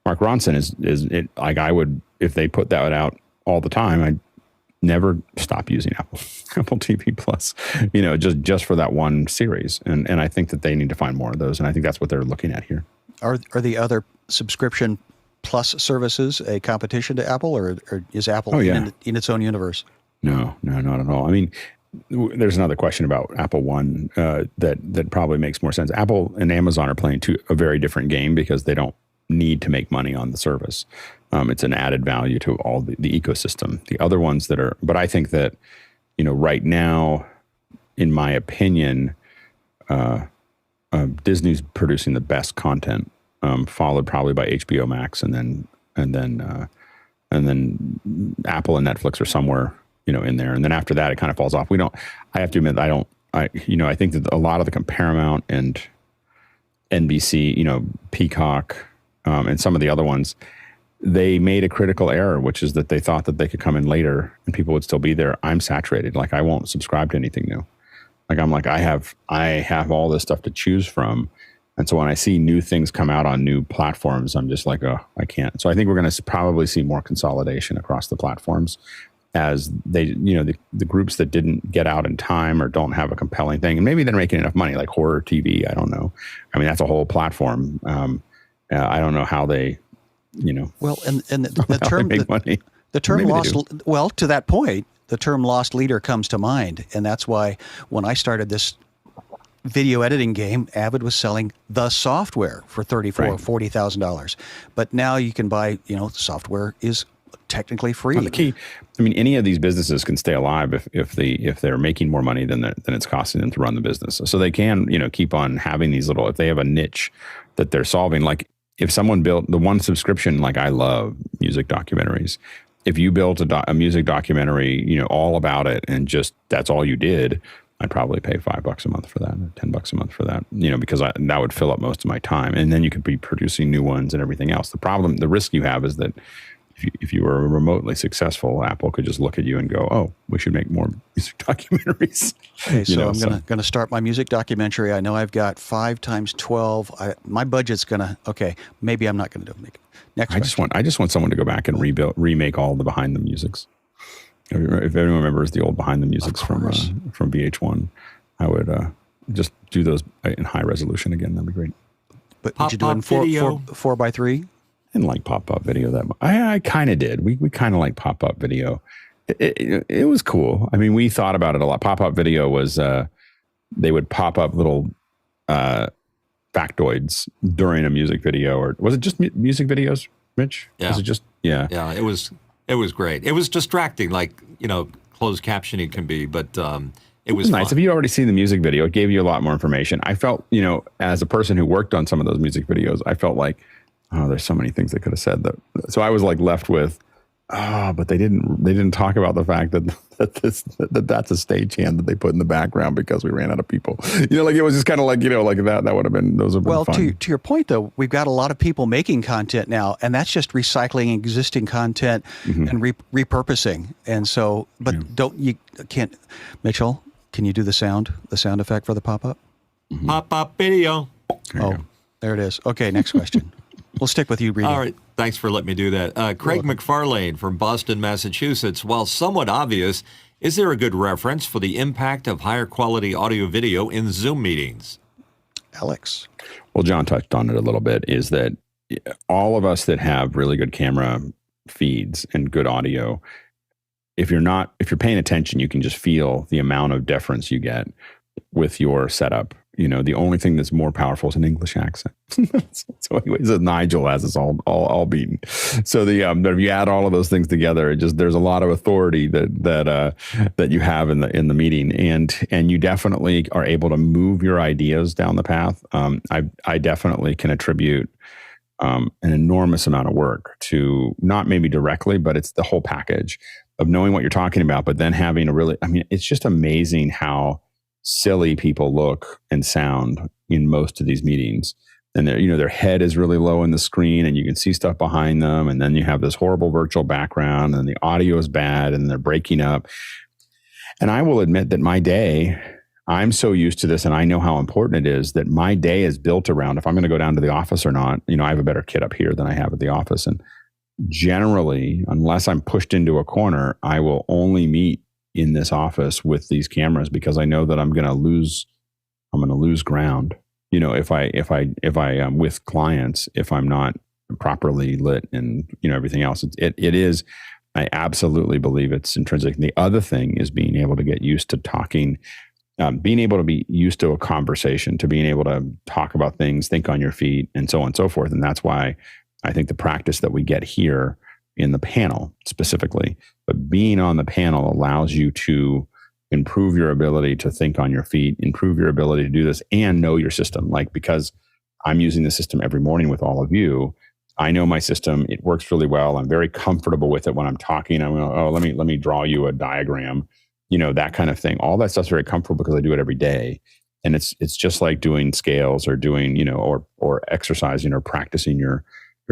Mark Ronson is it, like, I would, if they put that out all the time, I'd never stop using Apple TV Plus, just for that one series. And I think that they need to find more of those. And I think that's what they're looking at here. Are the other subscription plus services a competition to Apple, or is Apple in its own universe? No, not at all. I mean, there's another question about Apple One that probably makes more sense. Apple and Amazon are playing a very different game because they don't need to make money on the service. It's an added value to all the ecosystem. The other ones but I think that, right now, in my opinion, Disney's producing the best content, followed probably by HBO Max, and then Apple and Netflix are somewhere, in there. And then after that, it kind of falls off. I have to admit, I think that a lot of the Paramount and NBC, Peacock, and some of the other ones, they made a critical error, which is that they thought that they could come in later and people would still be there. I'm saturated. Like, I won't subscribe to anything new. Like, I have all this stuff to choose from. And so when I see new things come out on new platforms, I'm just like, oh, I can't. So I think we're going to probably see more consolidation across the platforms as they, the groups that didn't get out in time or don't have a compelling thing. And maybe they're making enough money, like horror TV. I don't know. I mean, that's a whole platform. I don't know how they, Well, and the term make money. The term Maybe lost. Well, to that point, the term lost leader comes to mind, and that's why when I started this video editing game, Avid was selling the software for $40,000. But now you can buy, software is technically free. Well, the key, I mean, any of these businesses can stay alive if they're making more money than it's costing them to run the business. So they can, keep on having these little, if they have a niche that they're solving, like if someone built the one subscription, like I love music documentaries. If you built a music documentary, all about it and just that's all you did, I'd probably pay $5 a month for that, or $10 a month for that, because that would fill up most of my time. And then you could be producing new ones and everything else. The risk you have is that if you were remotely successful, Apple could just look at you and go, "Oh, we should make more music documentaries." Okay, so I'm going to start my music documentary. I know I've got 5 times 12. My budget's okay. Maybe I'm not going to do it. Next. I just want someone to go back and remake all the behind the musics. If anyone remembers the old behind the musics from VH1, I would just do those in high resolution again. That'd be great. But did you do it in 4:3? I didn't like pop-up video that much. I kind of did. We kind of like pop-up video. It was cool. I mean, we thought about it a lot. Pop-up video was they would pop up little factoids during a music video, or was it just music videos, Mitch? Yeah. Was it just Yeah, it was great. It was distracting, like closed captioning can be, but it was nice. fun. If you'd already seen the music video, it gave you a lot more information. I felt, as a person who worked on some of those music videos, I felt like, oh, there's so many things they could have said. So I was like left with, but they didn't talk about the fact that that's a stagehand that they put in the background because we ran out of people. Like it was just kind of like, like that would have been, those would have been fun. Well, to your point though, we've got a lot of people making content now, and that's just recycling existing content and repurposing. And so, but Mitchell, can you do the sound effect for the pop-up? Mm-hmm. Pop-up video. There it is. Okay, next question. We'll stick with you, Reedy. All right. Thanks for letting me do that. Craig McFarlane from Boston, Massachusetts. While somewhat obvious, is there a good reference for the impact of higher quality audio video in Zoom meetings? Alex. Well, John touched on it a little bit, is that all of us that have really good camera feeds and good audio, if you're paying attention, you can just feel the amount of difference you get with your setup. The only thing that's more powerful is an English accent. So anyways, Nigel has us all beaten. So if you add all of those things together, there's a lot of authority that you have in the meeting, and you definitely are able to move your ideas down the path. I definitely can attribute an enormous amount of work to not maybe directly, but it's the whole package of knowing what you're talking about, but then having it's just amazing how silly people look and sound in most of these meetings. And their head is really low in the screen and you can see stuff behind them. And then you have this horrible virtual background and the audio is bad and they're breaking up. And I will admit that my day, I'm so used to this and I know how important it is that my day is built around if I'm going to go down to the office or not. I have a better kit up here than I have at the office. And generally, unless I'm pushed into a corner, I will only meet in this office with these cameras because I know that I'm going to lose ground. If I am with clients, if I'm not properly lit and everything else, it is. I absolutely believe it's intrinsic. And the other thing is being able to get used to talking. Being able to be used to a conversation, to being able to talk about things, think on your feet, and so on and so forth. And that's why I think the practice that we get here in the panel specifically, but being on the panel allows you to improve your ability to think on your feet, improve your ability to do this and know your system. Because I'm using the system every morning with all of you, I know my system. It works really well. I'm very comfortable with it when I'm talking. I'm going, let me draw you a diagram. That kind of thing. All that stuff's very comfortable because I do it every day. And it's just like doing scales or doing, or exercising or practicing your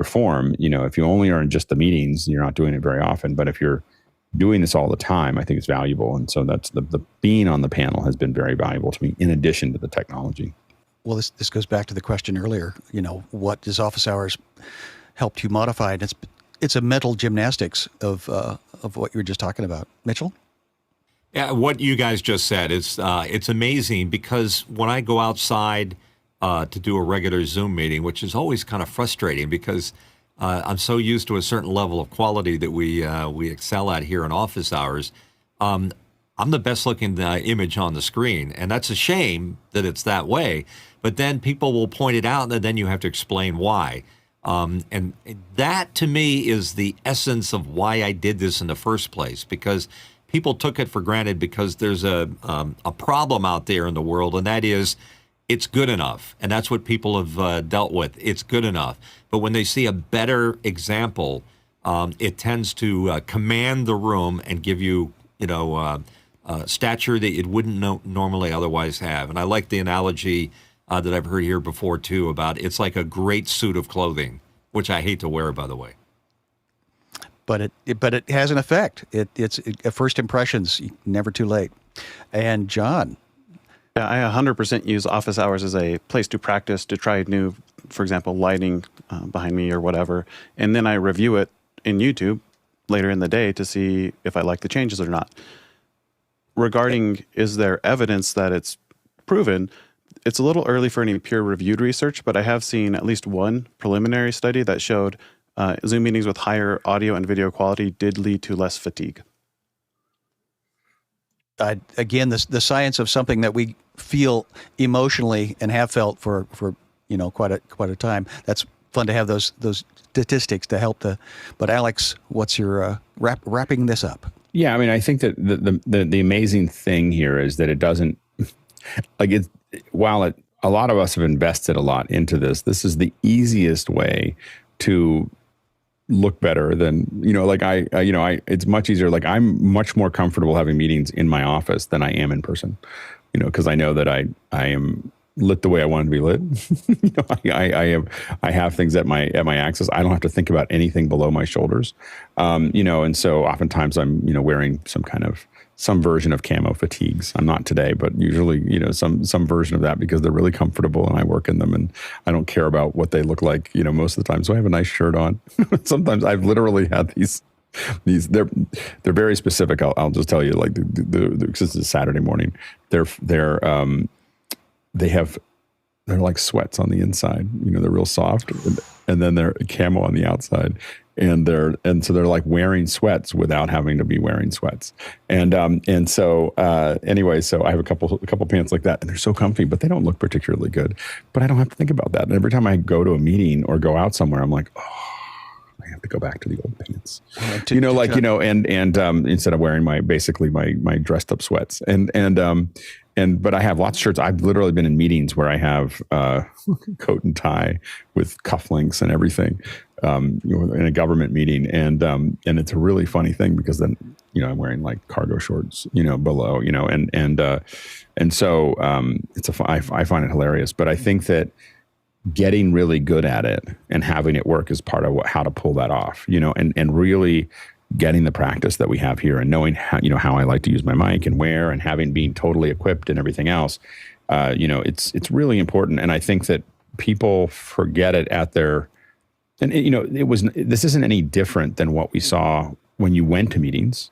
form. If you only are in just the meetings, you're not doing it very often. But if you're doing this all the time, I think it's valuable. And so that's the being on the panel has been very valuable to me in addition to the technology. Well, this goes back to the question earlier, what does office hours helped you modify? And it's a mental gymnastics of what you were just talking about. Mitchell? Yeah, what you guys just said is it's amazing because when I go outside to do a regular Zoom meeting, which is always kind of frustrating because I'm so used to a certain level of quality that we excel at here in office hours. I'm the best looking image on the screen, and that's a shame that it's that way. But then people will point it out, and then you have to explain why. And that to me is the essence of why I did this in the first place, because people took it for granted because there's a problem out there in the world, and that is it's good enough. And that's what people have dealt with. It's good enough. But when they see a better example, it tends to command the room and give you, stature that it wouldn't normally otherwise have. And I like the analogy that I've heard here before, too, about it's like a great suit of clothing, which I hate to wear, by the way. But it has an effect. It's first impressions, never too late. And John. Yeah, I 100% use office hours as a place to practice, to try new, for example, lighting behind me or whatever. And then I review it in YouTube later in the day to see if I like the changes or not. Regarding, is there evidence that it's proven? It's a little early for any peer-reviewed research, but I have seen at least one preliminary study that showed Zoom meetings with higher audio and video quality did lead to less fatigue. Again, the science of something that we feel emotionally and have felt for quite a time. That's fun to have those statistics to help But Alex, what's your wrapping this up? Yeah, I think that the amazing thing here is that it doesn't while a lot of us have invested a lot into this. This is the easiest way to look better than, it's much easier. I'm much more comfortable having meetings in my office than I am in person, because I know that I am lit the way I want to be lit. I have things at my axis. I don't have to think about anything below my shoulders. And so oftentimes I'm, wearing some version of camo fatigues. I'm not today, but usually, some version of that because they're really comfortable and I work in them and I don't care about what they look like, most of the time. So I have a nice shirt on. Sometimes I've literally had these, they're very specific. I'll just tell you, because it's a Saturday morning, they're like sweats on the inside, they're real soft and then they're camo on the outside. And so they're like wearing sweats without having to be wearing sweats. And so anyway, so I have a couple pants like that and they're so comfy, but they don't look particularly good. But I don't have to think about that. And every time I go to a meeting or go out somewhere, I'm like, I have to go back to the old pants. And instead of wearing my dressed up sweats. And but I have lots of shirts. I've literally been in meetings where I have coat and tie with cufflinks and everything, in a government meeting, and it's a really funny thing because then I'm wearing like cargo shorts, below, and so I find it hilarious. But I think that getting really good at it and having it work is part of how to pull that off, and really getting the practice that we have here and knowing how I like to use my mic and where, and being totally equipped and everything else, it's really important. And I think that people forget it at their, and this isn't any different than what we saw when you went to meetings,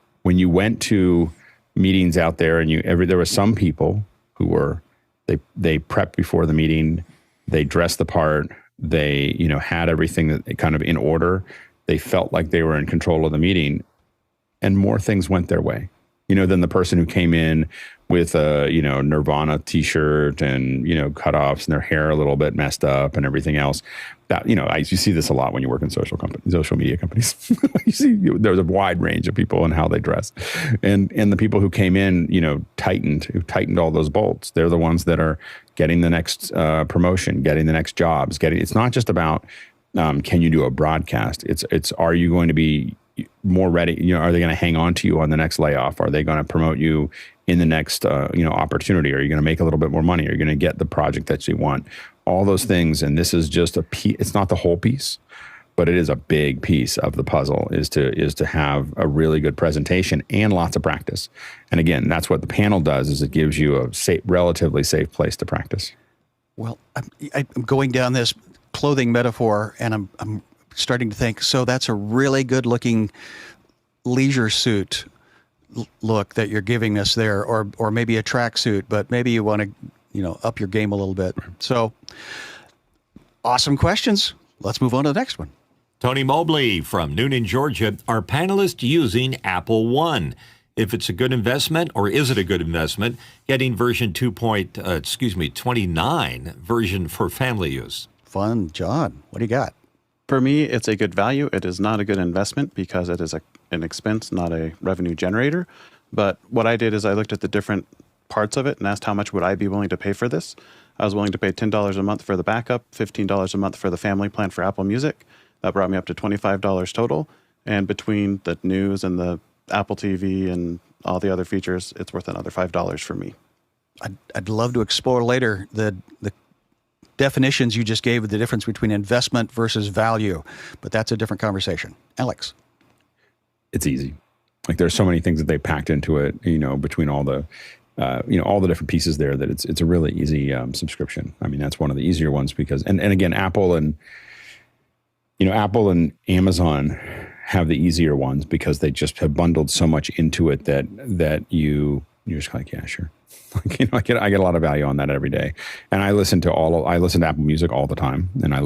out there, and there were some people who were, they prepped before the meeting, they dressed the part, they, had everything that kind of in order. They felt like they were in control of the meeting, and more things went their way, than the person who came in with a, Nirvana t-shirt and, cutoffs and their hair a little bit messed up and everything else. That, you see this a lot when you work in social media companies. You see there's a wide range of people and how they dress, and the people who came in, who tightened all those bolts. They're the ones that are getting the next promotion, getting the next jobs. It's not just about can you do a broadcast? It's are you going to be more ready? Are they going to hang on to you on the next layoff? Are they going to promote you in the next opportunity? Are you going to make a little bit more money? Are you going to get the project that you want? All those things. And this is just a piece. It's not the whole piece, but it is a big piece of the puzzle. Is to have a really good presentation and lots of practice. And again, that's what the panel does. Is it gives you a relatively safe place to practice. Well, I'm going down this clothing metaphor, and I'm starting to think, so that's a really good looking leisure suit look that you're giving us there, or maybe a tracksuit, but maybe you want to up your game a little bit. So awesome questions. Let's move on to the next one. Tony Mobley from Noonan, Georgia. Are panelists using Apple One? If it's a good investment, or is it a good investment getting version 29 version for family use? Fun. John, what do you got? For me, it's a good value. It is not a good investment because it is an expense, not a revenue generator. But what I did is I looked at the different parts of it and asked how much would I be willing to pay for this. I was willing to pay $10 a month for the backup, $15 a month for the family plan for Apple Music. That brought me up to $25 total. And between the news and the Apple TV and all the other features, it's worth another $5 for me. I'd love to explore later the definitions you just gave of the difference between investment versus value, but that's a different conversation. Alex. It's easy. Like there's so many things that they packed into it, between all the, all the different pieces there, that it's a really easy subscription. I mean, that's one of the easier ones because, and again, Apple and Amazon have the easier ones because they just have bundled so much into it that you're just like, yeah, sure. Like, I get a lot of value on that every day. And I listen to Apple Music all the time, and I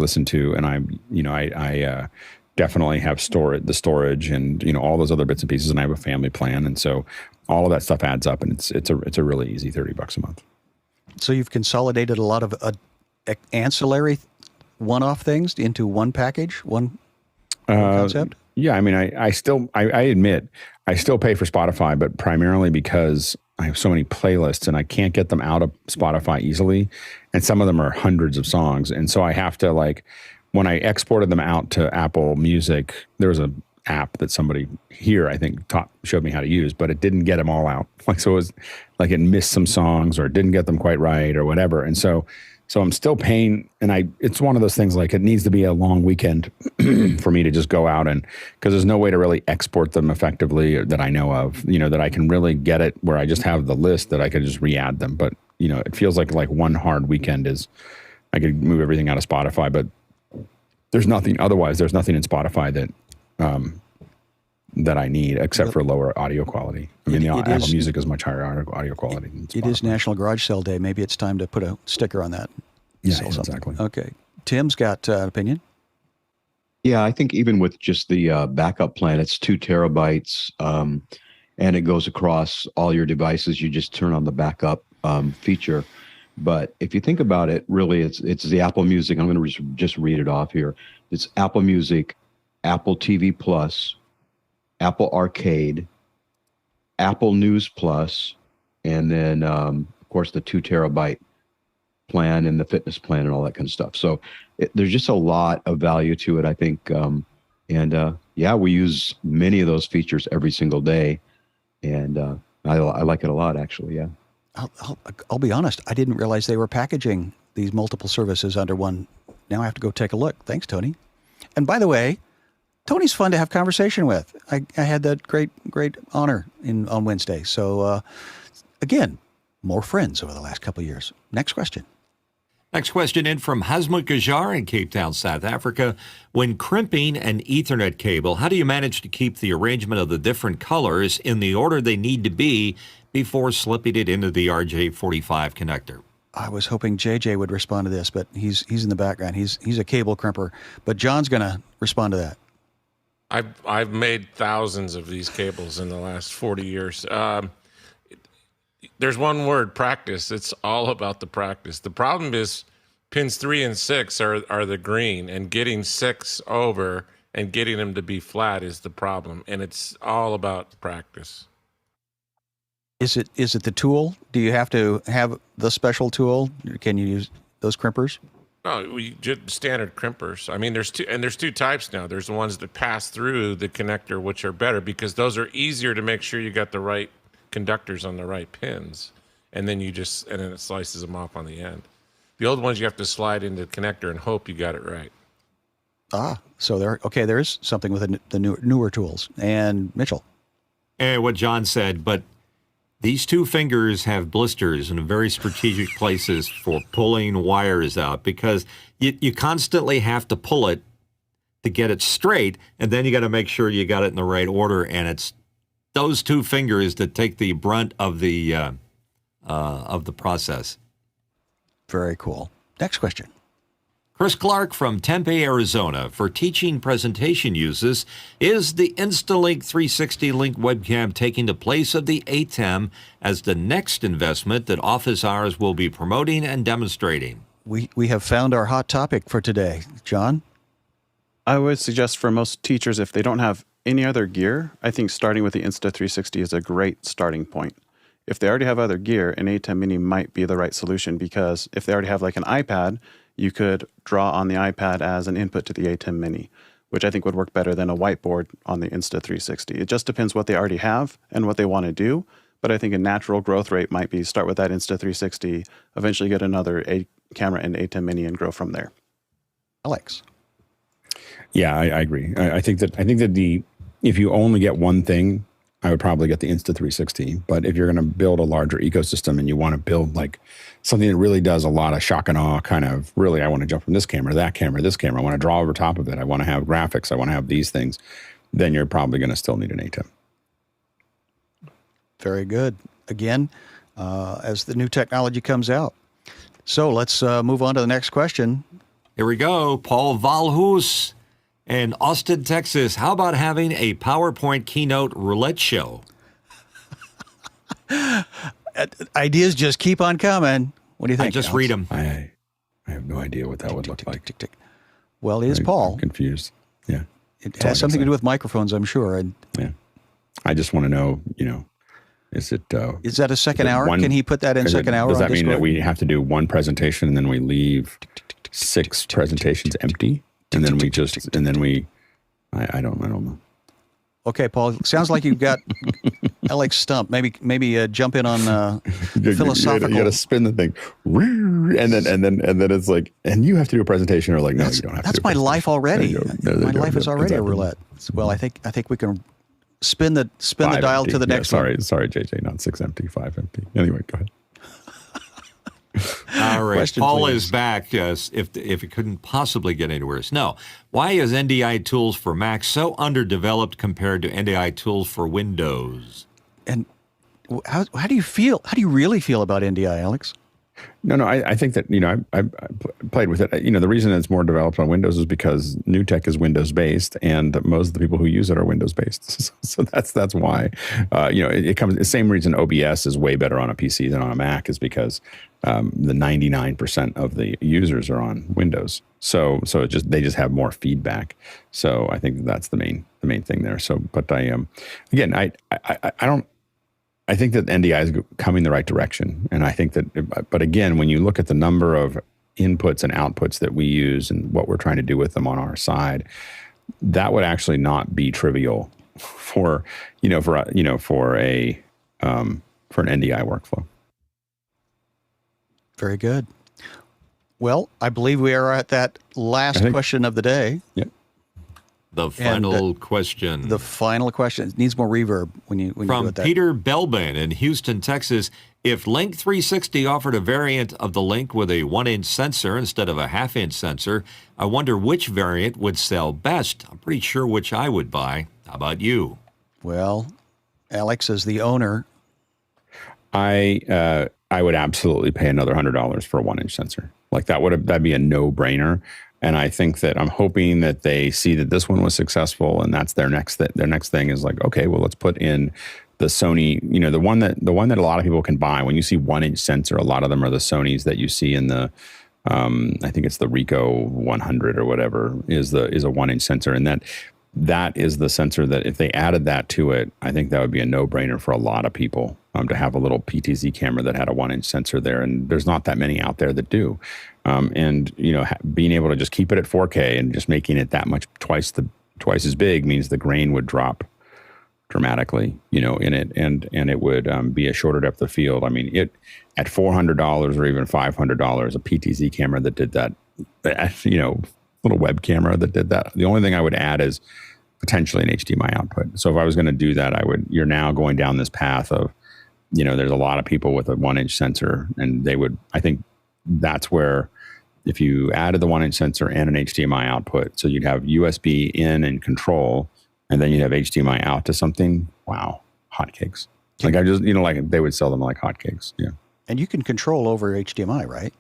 definitely have the storage and, all those other bits and pieces, and I have a family plan. And so all of that stuff adds up, and it's a really easy $30 a month. So you've consolidated a lot of ancillary one-off things into one package, one concept? Yeah. I mean, I admit I still pay for Spotify, but primarily because I have so many playlists and I can't get them out of Spotify easily. And some of them are hundreds of songs. And so I have to, when I exported them out to Apple Music, there was an app that somebody here, I think, showed me how to use, but it didn't get them all out. So it was like it missed some songs or it didn't get them quite right or whatever. And so I'm still paying, and it's one of those things, like it needs to be a long weekend for me to just go out, and because there's no way to really export them effectively that I know of, that I can really get it where I just have the list that I could just re-add them. But, it feels like one hard weekend is I could move everything out of Spotify, but there's nothing in Spotify that I need except for lower audio quality. I mean, Apple Music is much higher audio quality than Spotify. It is National Garage Sale Day. Maybe it's time to put a sticker on that. Yeah, exactly. Okay. Tim's got an opinion. Yeah, I think even with just the backup plan, it's 2 terabytes, and it goes across all your devices. You just turn on the backup feature. But if you think about it, really, it's the Apple Music. I'm going to just read it off here. It's Apple Music, Apple TV Plus, Apple Arcade, Apple News Plus, and then, of course, the 2 terabyte plan and the fitness plan and all that kind of stuff. So there's just a lot of value to it, I think. Yeah, we use many of those features every single day. And I like it a lot, actually, yeah. I'll be honest. I didn't realize they were packaging these multiple services under one. Now I have to go take a look. Thanks, Tony. And by the way, Tony's fun to have conversation with. I had that great honor on Wednesday. So, again, more friends over the last couple of years. Next question. Next question in from Hasmut Gajar in Cape Town, South Africa. When crimping an Ethernet cable, how do you manage to keep the arrangement of the different colors in the order they need to be before slipping it into the RJ45 connector? I was hoping JJ would respond to this, but he's in the background. He's a cable crimper. But John's going to respond to that. I've made thousands of these cables in the last 40 years. There's one word: practice. It's all about the practice. The problem is pins 3 and 6 are the green, and getting 6 over and getting them to be flat is the problem. And it's all about practice. Is it the tool? Do you have to have the special tool? Can you use those crimpers? No, we just standard crimpers. I mean, there's two types now. There's the ones that pass through the connector, which are better because those are easier to make sure you got the right conductors on the right pins, and then and then it slices them off on the end. The old ones you have to slide into the connector and hope you got it right. So there is something with the newer tools. And Mitchell, And what John said, but these 2 fingers have blisters in very strategic places for pulling wires out because you constantly have to pull it to get it straight, and then you got to make sure you got it in the right order, and it's those 2 fingers that take the brunt of the process. very cool. Next question. Chris Clark from Tempe, Arizona. For teaching presentation uses, is the Insta360 Link webcam taking the place of the ATEM as the next investment that office hours will be promoting and demonstrating? We have found our hot topic for today. John? I would suggest for most teachers, if they don't have any other gear, I think starting with the Insta360 is a great starting point. If they already have other gear, an ATEM Mini might be the right solution because if they already have like an iPad, you could draw on the iPad as an input to the ATEM Mini, which I think would work better than a whiteboard on the Insta360. It just depends what they already have and what they want to do, but I think a natural growth rate might be start with that Insta360, eventually get another camera and ATEM Mini and grow from there. Alex? Yeah, I agree. I think that if you only get one thing, I would probably get the Insta360. But if you're going to build a larger ecosystem and you want to build like something that really does a lot of shock and awe kind of, really, I want to jump from this camera, that camera, this camera, I want to draw over top of it, I want to have graphics, I want to have these things, then you're probably going to still need an ATEM. Very good. Again, as the new technology comes out. So let's move on to the next question. Here we go. Paul Valhus in Austin, Texas. How about having a PowerPoint keynote roulette show? Ideas just keep on coming. What do you think? I just Alex? read them. I have no idea what that would look like. Tick, tick. Well, it is Paul. I'm confused. Yeah. It has something to do with microphones, I'm sure. And yeah. I just want to know, is it... is that a second hour? Can he put that in second hour? Does that mean Discord? that we have to do one presentation and then we leave 6 presentations empty? And then I don't know. Okay, Paul. Sounds like you've got Alex stumped. Maybe jump in on philosophical. You got to spin the thing, and then it's like, and you have to do a presentation. Or like, no, you don't have to. That's my life already. My life is already a roulette. Well, I think we can spin the dial empty. to the next one. Sorry, JJ. Not 6 empty, 5 empty. Anyway, go ahead. All right. Question, Paul please. is back. Yes, if it couldn't possibly get any worse. No. Why is NDI Tools for Mac so underdeveloped compared to NDI Tools for Windows? And how do you feel? How do you really feel about NDI, Alex? No, I think that, I played with it. The reason it's more developed on Windows is because new tech is Windows based, and most of the people who use it are Windows based. So that's why. It comes the same reason OBS is way better on a PC than on a Mac is because the 99% of the users are on Windows. So they just have more feedback. So I think that's the main thing there. So, but I don't. I think that NDI is coming the right direction. And I think that, but again, when you look at the number of inputs and outputs that we use and what we're trying to do with them on our side, that would actually not be trivial for an NDI workflow. Very good. Well, I believe we are at that last question of the day. Yep. The final question. The final question. It needs more reverb when you do it. From Peter Belbin in Houston, Texas. If Link 360 offered a variant of the Link with a 1-inch sensor instead of a 1/2-inch sensor, I wonder which variant would sell best. I'm pretty sure which I would buy. How about you? Well, Alex, as the owner, I would absolutely pay another $100 for a 1-inch sensor. Like that'd be a no-brainer. And I think that I'm hoping that they see that this one was successful, and that's their next thing is like, okay, well, let's put in the Sony, the one that a lot of people can buy. When you see 1-inch sensor, a lot of them are the Sonys that you see in the, I think it's the Ricoh 100 or whatever is a 1-inch sensor, and that is the sensor that if they added that to it, I think that would be a no-brainer for a lot of people to have a little PTZ camera that had a 1-inch sensor there, and there's not that many out there that do. And being able to just keep it at 4K and just making it that much twice as big means the grain would drop dramatically, in it, and it would be a shorter depth of field. I mean, it at $400 or even $500, a PTZ camera that did that, little web camera that did that. The only thing I would add is potentially an HDMI output. So if I was going to do that, you're now going down this path of, there's a lot of people with a 1-inch sensor, and I think that's where if you added the 1-inch sensor and an HDMI output, so you'd have USB in and control, and then you'd have HDMI out to something. Wow, hotcakes! Like they would sell them like hotcakes. Yeah, and you can control over HDMI, right?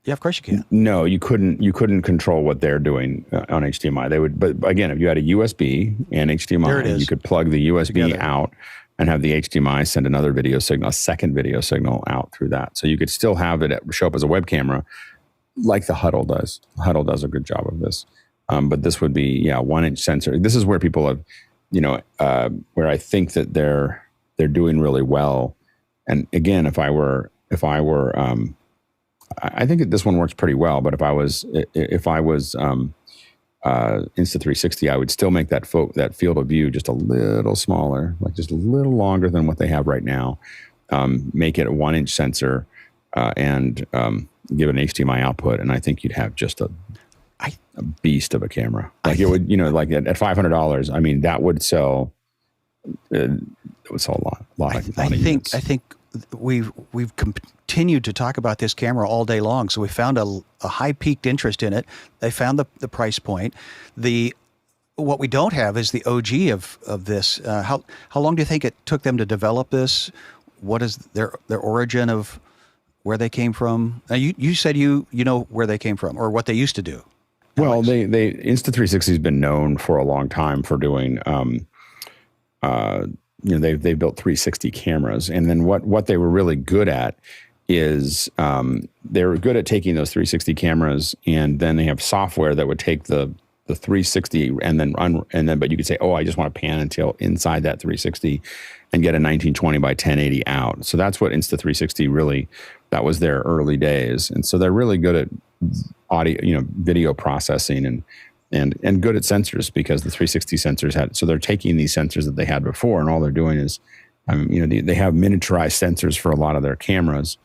Yeah, of course you can. No, you couldn't. You couldn't control what they're doing on HDMI. They would, but again, if you had a USB and HDMI, you could plug the USB out and have the HDMI send another video signal, a second video signal out through that. So you could still have it show up as a web camera, like the Huddle does. Huddle does a good job of this. But this would be 1-inch sensor. This is where people have, where I think that they're doing really well. And again, if I were. I think that this one works pretty well, but if I was Insta360, I would still make that field of view just a little smaller, like just a little longer than what they have right now. Make it a 1-inch sensor and give it an HDMI output, and I think you'd have just a beast of a camera. Like it would, like at $500. I mean, that would sell. It would sell a lot of units. I think we've continued to talk about this camera all day long. So we found a high peaked interest in it. They found the price point. What we don't have is the OG of this. How long do you think it took them to develop this? What is their origin of where they came from? You said you know where they came from or what they used to do. Well, they Insta360 has been known for a long time for doing. They built 360 cameras, and then what they were really good at is they were good at taking those 360 cameras, and then they have software that would take the 360 and then but you could say, oh, I just want to pan until inside that 360 and get a 1920 by 1080 out. So that's what Insta360 really, that was their early days, and so they're really good at audio, video processing and good at sensors because the 360 sensors so they're taking these sensors that they had before, and all they're doing is, they have miniaturized sensors for a lot of their cameras.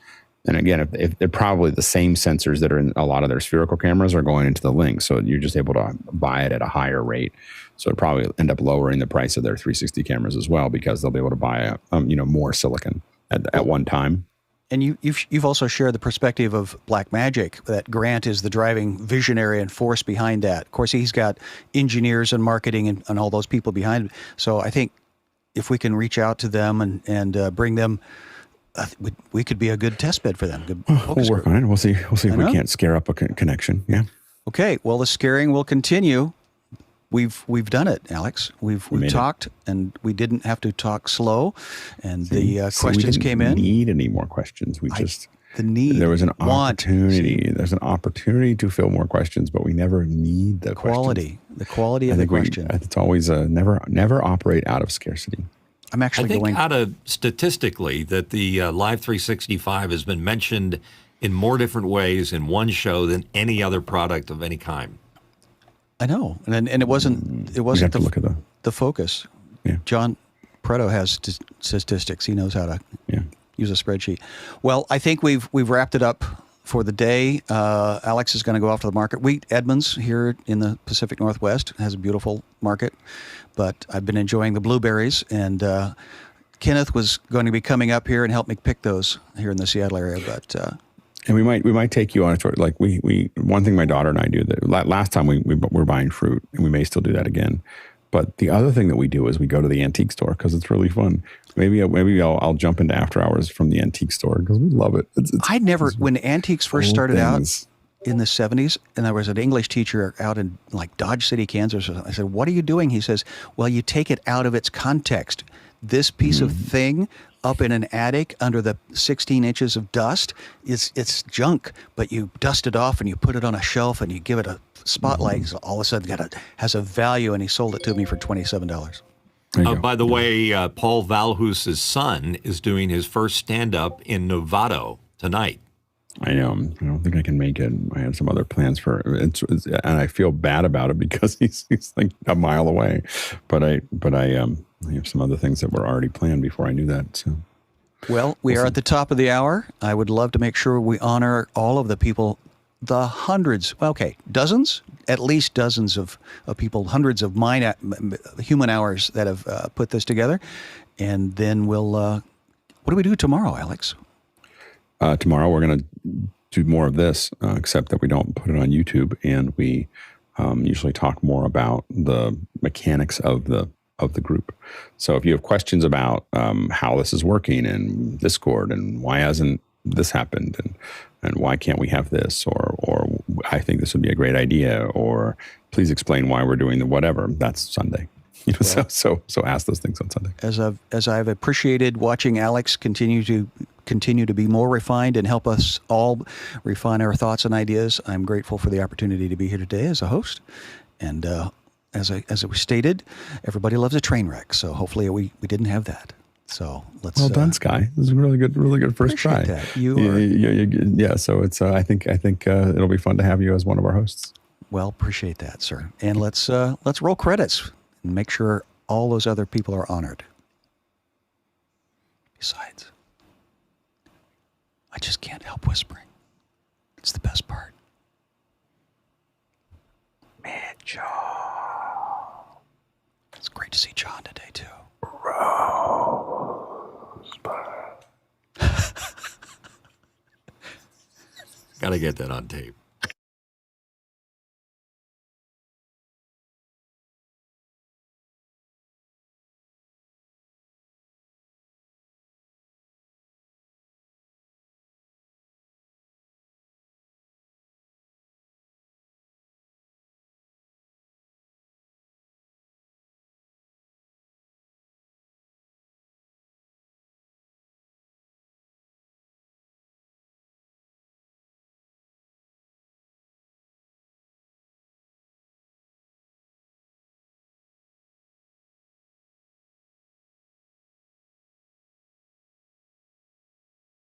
And again, if they're probably the same sensors that are in a lot of their spherical cameras are going into the Link, so you're just able to buy it at a higher rate. So it probably end up lowering the price of their 360 cameras as well because they'll be able to buy more silicon at one time. And you've also shared the perspective of Blackmagic, that Grant is the driving visionary and force behind that. Of course, he's got engineers and marketing and all those people behind him. So I think if we can reach out to them and bring them, we could be a good test bed for them. We'll work on it. We'll see if we can't scare up a connection. Yeah. Okay. Well, the scaring will continue. We've done it, Alex. We've talked, and we didn't have to talk slow. And the questions came in. We didn't need any more questions. There was an opportunity. There's an opportunity to fill more questions, but we never need the quality. questions. The quality of the question. It's always never operate out of scarcity. I'm actually I think going. statistically that the Live 365 has been mentioned in more different ways in one show than any other product of any kind. I know, and it wasn't We have to look at that. the focus. Yeah. John Preto has statistics. He knows how to use a spreadsheet. Well, I think we've wrapped it up for the day. Alex is going to go off to the market. Edmonds here in the Pacific Northwest has a beautiful market, but I've been enjoying the blueberries, and Kenneth was going to be coming up here and help me pick those here in the Seattle area, but. And we might take you on a tour. Like we one thing my daughter and I do that last time we were buying fruit, and we may still do that again. But the other thing that we do is we go to the antique store because it's really fun. Maybe I'll jump into after hours from the antique store because we love it. When antiques first started out things. in the 70s, and there was an English teacher out in like Dodge City, Kansas. I said, "What are you doing?" He says, "Well, you take it out of its context. This piece of thing up in an attic under the 16 inches of dust, it's junk, but you dust it off and you put it on a shelf and you give it a spotlight. So all of a sudden has a value," and he sold it to me for $27. By the way, Paul Valhus's son is doing his first stand-up in Novato tonight. I know. I don't think I can make it. I had some other plans for it, and I feel bad about it because he's like a mile away. But I have some other things that were already planned before I knew that. So. Well, we are at the top of the hour. I would love to make sure we honor all of the people, the hundreds, dozens, at least dozens of people, hundreds of human hours that have put this together. And then we'll, what do we do tomorrow, Alex? Tomorrow we're going to do more of this, except that we don't put it on YouTube, and we usually talk more about the mechanics of the group. So if you have questions about how this is working in Discord and why hasn't this happened and why can't we have this, or I think this would be a great idea, or please explain why we're doing the whatever, that's Sunday. So ask those things on Sunday. As I've appreciated watching Alex continue to be more refined and help us all refine our thoughts and ideas, I'm grateful for the opportunity to be here today as a host. And as it was stated, everybody loves a train wreck. So hopefully we didn't have that. So let's. Well done, Sky. This is a really good first try. That. Yeah. So it's I think it'll be fun to have you as one of our hosts. Well, appreciate that, sir. And let's roll credits and make sure all those other people are honored. Besides, I just can't help whispering. It's the best part. Mitchell. It's great to see John today, too. Got to get that on tape.